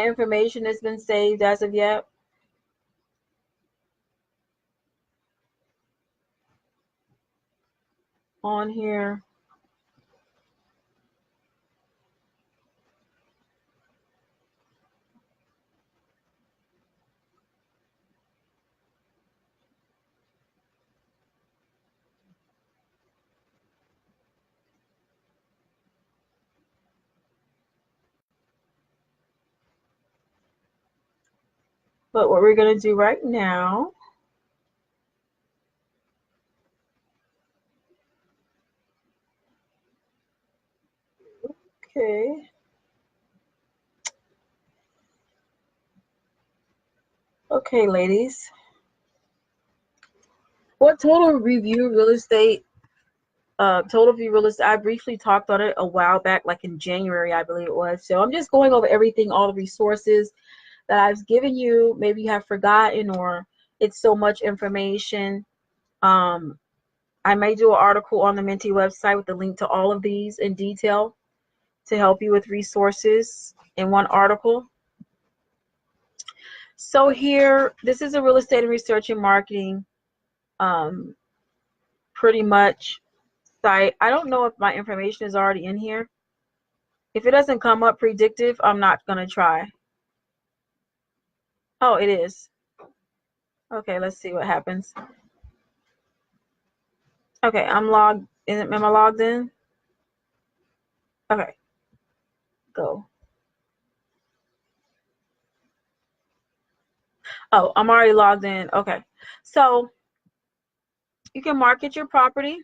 information has been saved as of yet. On here. But what we're going to do right now, okay, ladies. What Total View Real Estate, Total View Real Estate, I briefly talked on it a while back, like in January, I believe it was. So I'm just going over everything, all the resources that I've given you. Maybe you have forgotten, or it's so much information. I may do an article on the Mentee website with the link to all of these in detail to help you with resources in one article. So here, this is a real estate and research and marketing pretty much site. I don't know if my information is already in here. If it doesn't come up predictive, I'm not going to try. Oh, it is. Okay, let's see what happens. Okay, I'm logged in. Am I logged in? Okay, go. Oh, I'm already logged in. Okay, so you can market your property.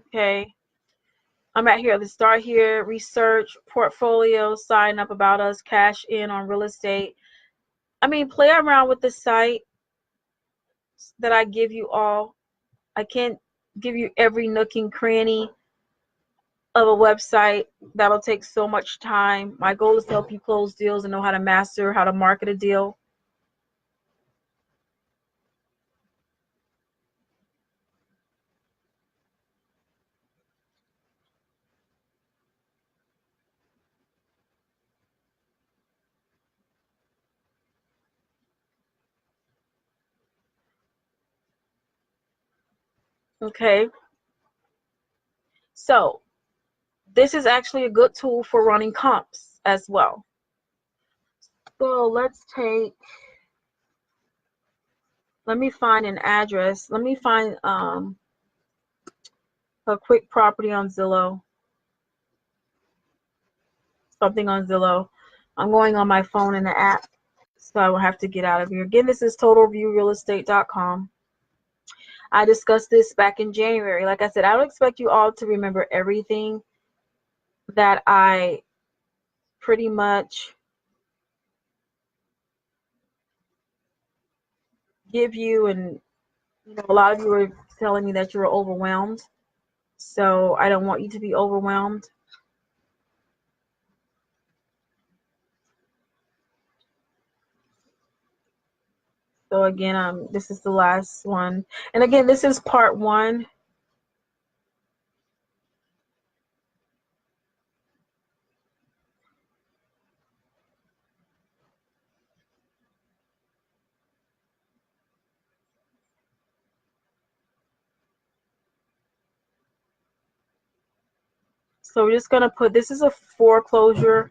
Okay, I'm at here. Let's start here. Research, portfolio, sign up, about us, cash in on real estate. I mean, play around with the site. that I give you all. I can't give you every nook and cranny of a website. That'll take so much time. My goal is to help you close deals and know how to master how to market a deal. Okay, so this is actually a good tool for running comps as well. So let me find an address. Let me find a quick property on Zillow. Something on Zillow. I'm going on my phone in the app, so I will have to get out of here. Again, this is totalviewrealestate.com. I discussed this back in January. Like I said, I don't expect you all to remember everything that I pretty much give you, and a lot of you are telling me that you're overwhelmed, so I don't want you to be overwhelmed. So again, this is the last one, and again, this is part 1. So we're just gonna put, this is a foreclosure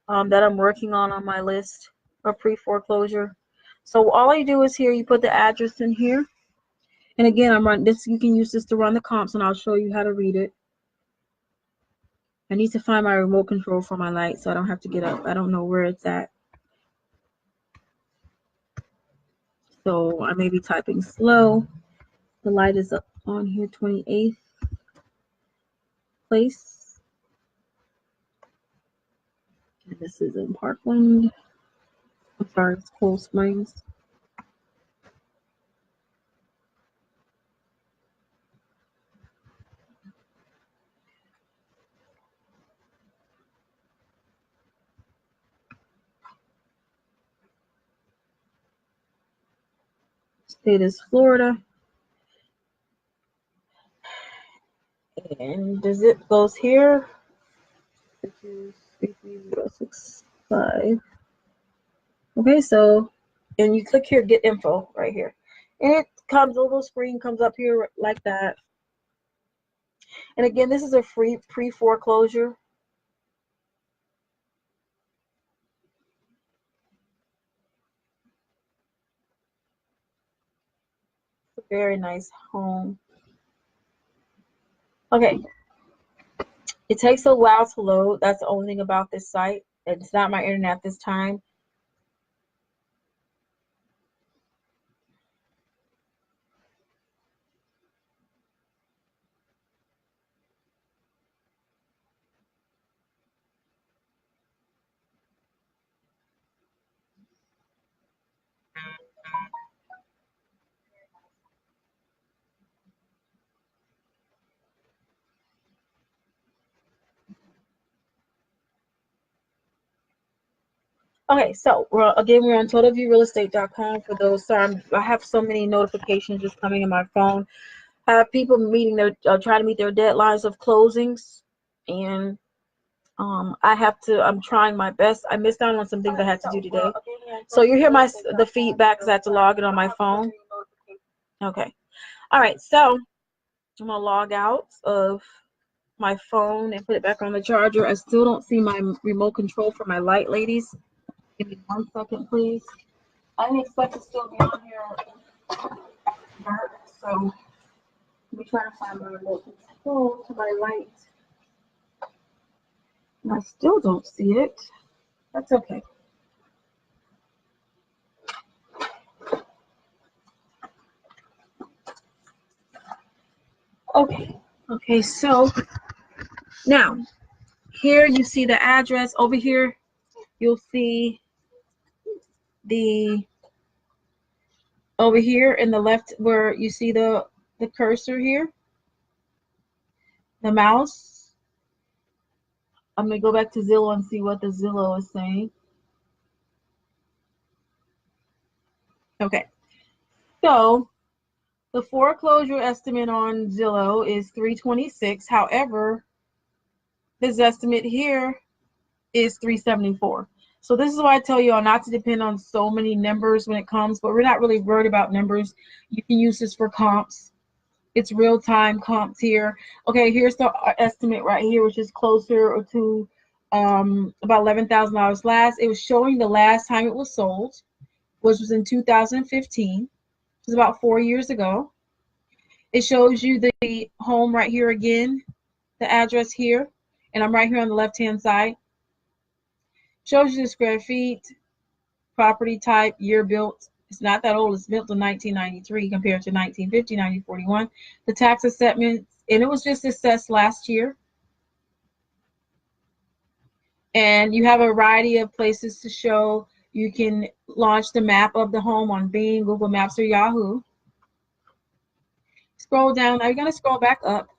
that I'm working on my list, a pre-foreclosure. So all you do is here, you put the address in here. And again, I'm running this, you can use this to run the comps, and I'll show you how to read it. I need to find my remote control for my light so I don't have to get up. I don't know where it's at. So I may be typing slow. The light is up on here, 28th place. And this is in Parkland. I'm sorry, it's Cold Springs. State is Florida. And the zip goes here, which is 33065. Okay, so, and you click here, get info right here. And it comes, a little screen comes up here like that. And again, this is a free pre-foreclosure. It's a very nice home. Okay. It takes a while to load. That's the only thing about this site. It's not my internet this time. Okay, so again, we're on totalviewrealestate.com. For those, sorry, I have so many notifications just coming in my phone. I have people meeting their trying to meet their deadlines of closings, and I'm trying my best. I missed out on some things I had to do today. So you hear the feedback because I had to log it on my phone. Okay. All right, so I'm gonna log out of my phone and put it back on the charger. I still don't see my remote control for my light, ladies. Give me 1 second, please. I didn't expect to still be on here dark, so let me try to find my remote control to my light. And I still don't see it. That's okay. Okay, so now here you see the address. Over here you'll see the over here in the left where you see the cursor here, the mouse. I'm going to go back to Zillow and see what the Zillow is saying. Okay, so the foreclosure estimate on Zillow is 326. However, this estimate here is 374. So this is why I tell you all not to depend on so many numbers when it comes, but we're not really worried about numbers. You can use this for comps. It's real-time comps here. Okay, here's the estimate right here, which is closer to about $11,000 last. It was showing the last time it was sold, which was in 2015. It was about 4 years ago. It shows you the home right here again, the address here, and I'm right here on the left-hand side. Shows you the square feet, property type, year built. It's not that old. It's built in 1993 compared to 1950, 1941. The tax assessment, and it was just assessed last year. And you have a variety of places to show. You can launch the map of the home on Bing, Google Maps, or Yahoo. Scroll down. Now you're going to scroll back up.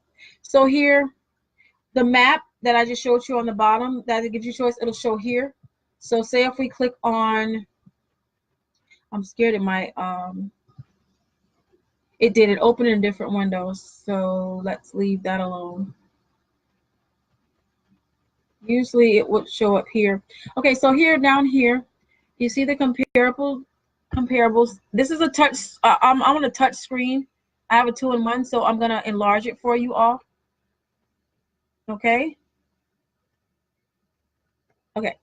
So here, the map that I just showed you on the bottom, that it gives you choice, it'll show here. So say if we click on, I'm scared it might, it did, it opened in different windows. So let's leave that alone. Usually it would show up here. Okay, so here, down here, you see the comparables. This is a touch, I'm on a touch screen. I have a 2-in-1, so I'm gonna enlarge it for you all. Okay. Okay.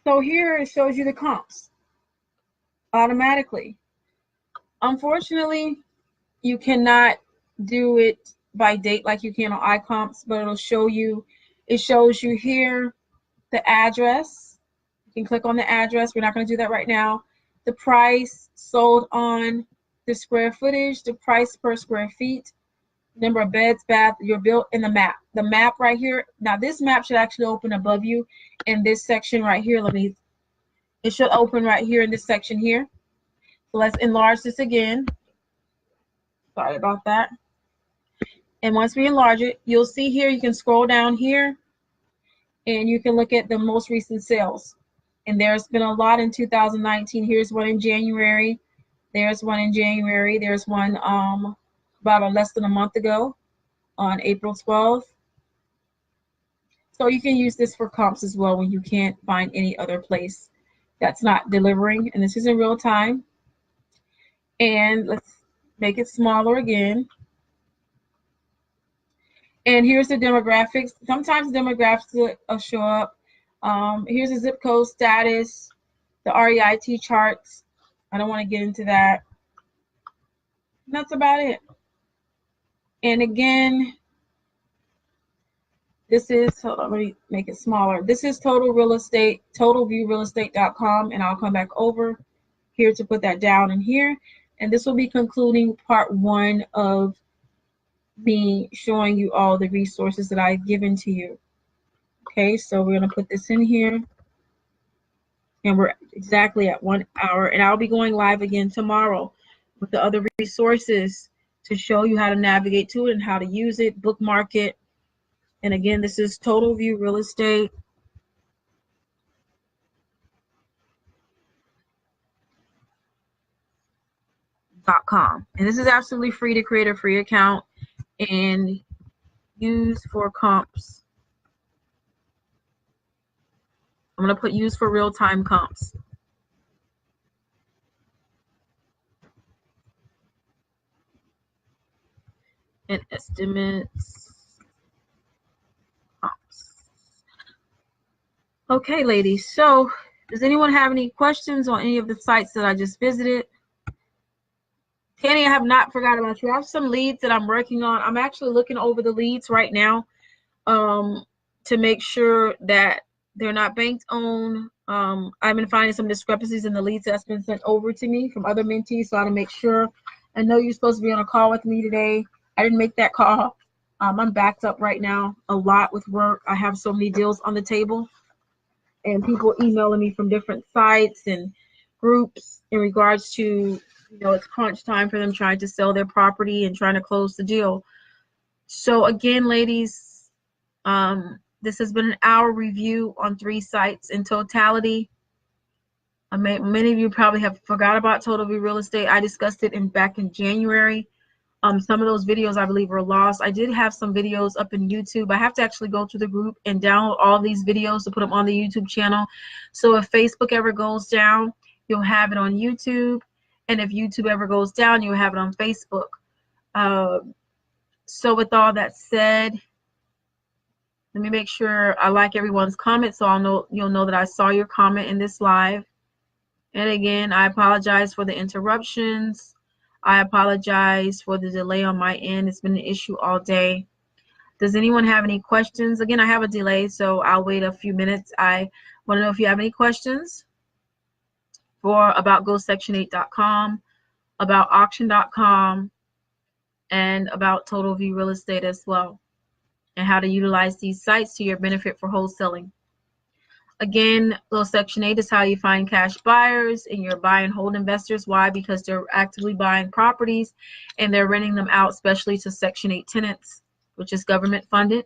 So here it shows you the comps automatically. Unfortunately, you cannot do it by date like you can on iComps, but it'll show you, it shows you here the address. You can click on the address. We're not going to do that right now. The price sold on, the square footage, the price per square feet, number of beds, bath, your built, in the map. The map right here. Now this map should actually open above you in this section right here. It should open right here in this section here. So let's enlarge this again. Sorry about that. And once we enlarge it, you'll see here, you can scroll down here and you can look at the most recent sales. And there's been a lot in 2019. Here's one in January. There's one in January. There's one about less than a month ago on April 12th. So you can use this for comps as well when you can't find any other place that's not delivering. And this is in real time. And let's make it smaller again. And here's the demographics. Sometimes demographics will show up. Here's the zip code status, the REIT charts. I don't want to get into that. That's about it. And again, this is, hold on, let me make it smaller. This is Total Real Estate, totalviewrealestate.com, and I'll come back over here to put that down in here. And this will be concluding part 1 of me showing you all the resources that I've given to you. Okay, so we're going to put this in here. And we're exactly at 1 hour. And I'll be going live again tomorrow with the other resources to show you how to navigate to it and how to use it, bookmark it. And again, this is Total View Real Estate. .com. And this is absolutely free to create a free account and use for comps. I'm going to put use for real-time comps. And estimates. Comps. Okay, ladies. So does anyone have any questions on any of the sites that I just visited? Tanny, I have not forgot about you. I have some leads that I'm working on. I'm actually looking over the leads right now to make sure that they're not bank owned. I've been finding some discrepancies in the leads that's been sent over to me from other mentees, so I want to make sure. I know you're supposed to be on a call with me today. I didn't make that call. I'm backed up right now a lot with work. I have so many deals on the table and people emailing me from different sites and groups in regards to You know, it's crunch time for them trying to sell their property and trying to close the deal. So again, ladies, this has been an hour review on 3 sites in totality. Many of you probably have forgot about Total View Real Estate. I discussed it back in January. Some of those videos I believe were lost. I did have some videos up in YouTube. I have to actually go to the group and download all these videos to put them on the YouTube channel. So if Facebook ever goes down, you'll have it on YouTube. And if YouTube ever goes down, you'll have it on Facebook. So with all that said, let me make sure I like everyone's comments so you'll know that I saw your comment in this live. And again, I apologize for the interruptions. I apologize for the delay on my end. It's been an issue all day. Does anyone have any questions? Again, I have a delay, so I'll wait a few minutes. I want to know if you have any questions about GoSection8.com, about auction.com, and about Total View Real Estate as well, and how to utilize these sites to your benefit for wholesaling. Again, little Section 8 is how you find cash buyers and your buy and hold investors. Why? Because they're actively buying properties and they're renting them out, especially to Section 8 tenants, which is government funded.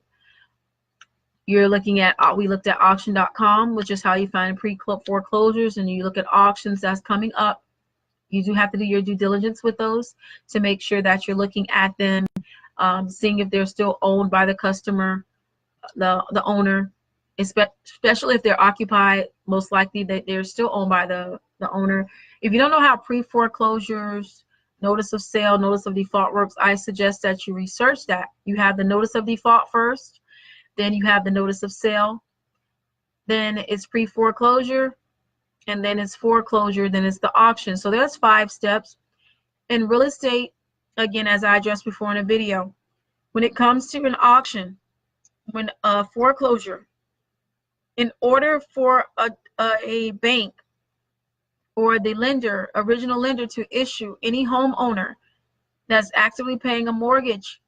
You're looking at, we looked at auction.com, which is how you find pre-foreclosures, and you look at auctions that's coming up. You do have to do your due diligence with those to make sure that you're looking at them, seeing if they're still owned by the customer, the owner. Especially if they're occupied, most likely that they're still owned by the owner. If you don't know how pre-foreclosures, notice of sale, notice of default works, I suggest that you research that. You have the notice of default first, then you have the notice of sale, then it's pre-foreclosure, and then it's foreclosure, then it's the auction. So there's 5 steps. In real estate, again, as I addressed before in a video, when it comes to an auction, when a foreclosure, in order for a bank or the lender, original lender, to issue any homeowner that's actively paying a mortgage,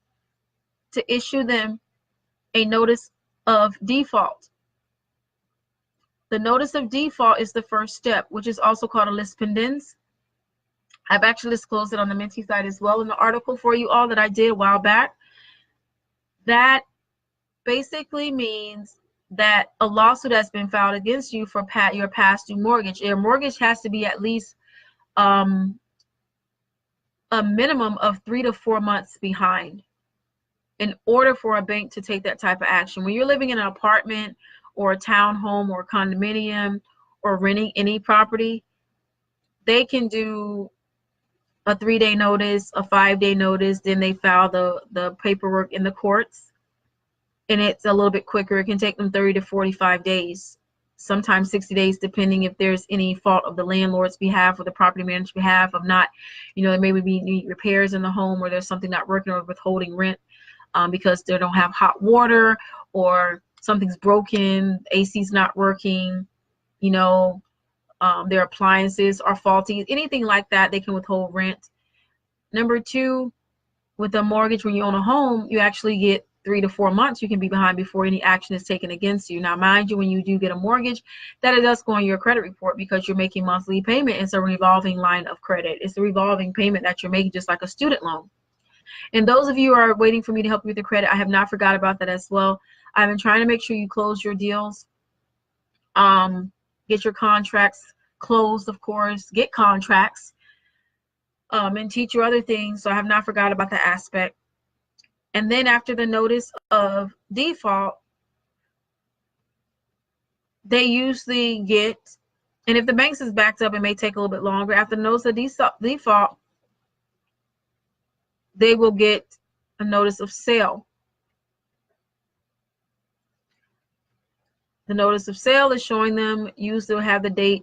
to issue them a notice of default. The notice of default is the first step, which is also called a list pendens. I've actually disclosed it on the Mentee site as well in the article for you all that I did a while back. That basically means that a lawsuit has been filed against you for your past due mortgage. Your mortgage has to be at least a minimum of 3 to 4 months behind in order for a bank to take that type of action. When you're living in an apartment or a townhome or a condominium or renting any property, they can do a 3-day notice, a 5-day notice, then they file the paperwork in the courts. And it's a little bit quicker. It can take them 30 to 45 days, sometimes 60 days, depending if there's any fault of the landlord's behalf or the property manager's behalf of not, there may be repairs in the home, or there's something not working, or withholding rent because they don't have hot water, or something's broken, AC's not working, their appliances are faulty, anything like that, they can withhold rent. Number 2, with a mortgage, when you own a home, you actually get 3 to 4 months you can be behind before any action is taken against you. Now, mind you, when you do get a mortgage, that it does go on your credit report because you're making monthly payment. It's a revolving line of credit. It's a revolving payment that you're making, just like a student loan. And those of you who are waiting for me to help you with the credit, I have not forgot about that as well. I've been trying to make sure you close your deals, get your contracts closed, of course, get contracts, and teach you other things. So I have not forgot about that aspect. And then after the notice of default, they usually get, and if the banks is backed up, it may take a little bit longer. After the notice of default, they will get a notice of sale. The notice of sale is showing them, usually have the date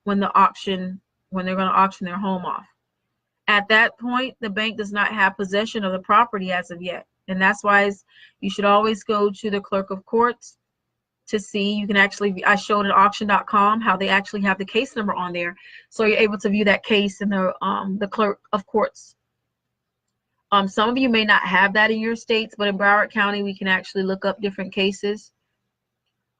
when they're going to auction their home off. At that point, the bank does not have possession of the property as of yet. And that's why you should always go to the clerk of courts to see. You can actually, I showed at auction.com how they actually have the case number on there. So you're able to view that case in the clerk of courts. Some of you may not have that in your states, but in Broward County, we can actually look up different cases.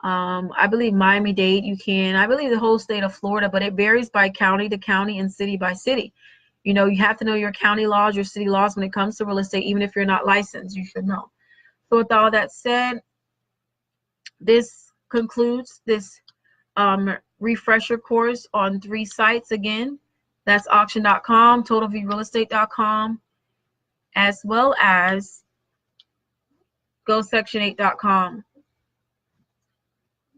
I believe Miami-Dade, you can. I believe the whole state of Florida, but it varies by county to county and city by city. You know, you have to know your county laws, your city laws when it comes to real estate. Even if you're not licensed, you should know. So with all that said, this concludes this refresher course on 3 sites. Again, that's auction.com, totalviewrealestate.com, as well as gosection8.com.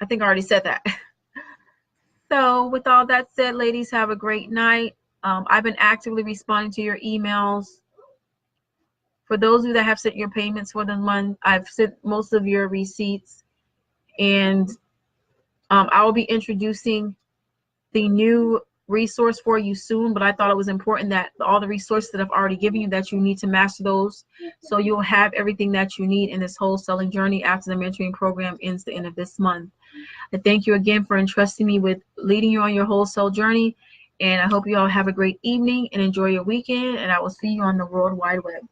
I think I already said that. So with all that said, ladies, have a great night. I've been actively responding to your emails. For those of you that have sent your payments for the month, I've sent most of your receipts, and I will be introducing the new resource for you soon, but I thought it was important that all the resources that I've already given you, that you need to master those, so you'll have everything that you need in this wholesaling journey after the mentoring program ends the end of this month. I thank you again for entrusting me with leading you on your wholesale journey, and I hope you all have a great evening and enjoy your weekend, and I will see you on the World Wide Web.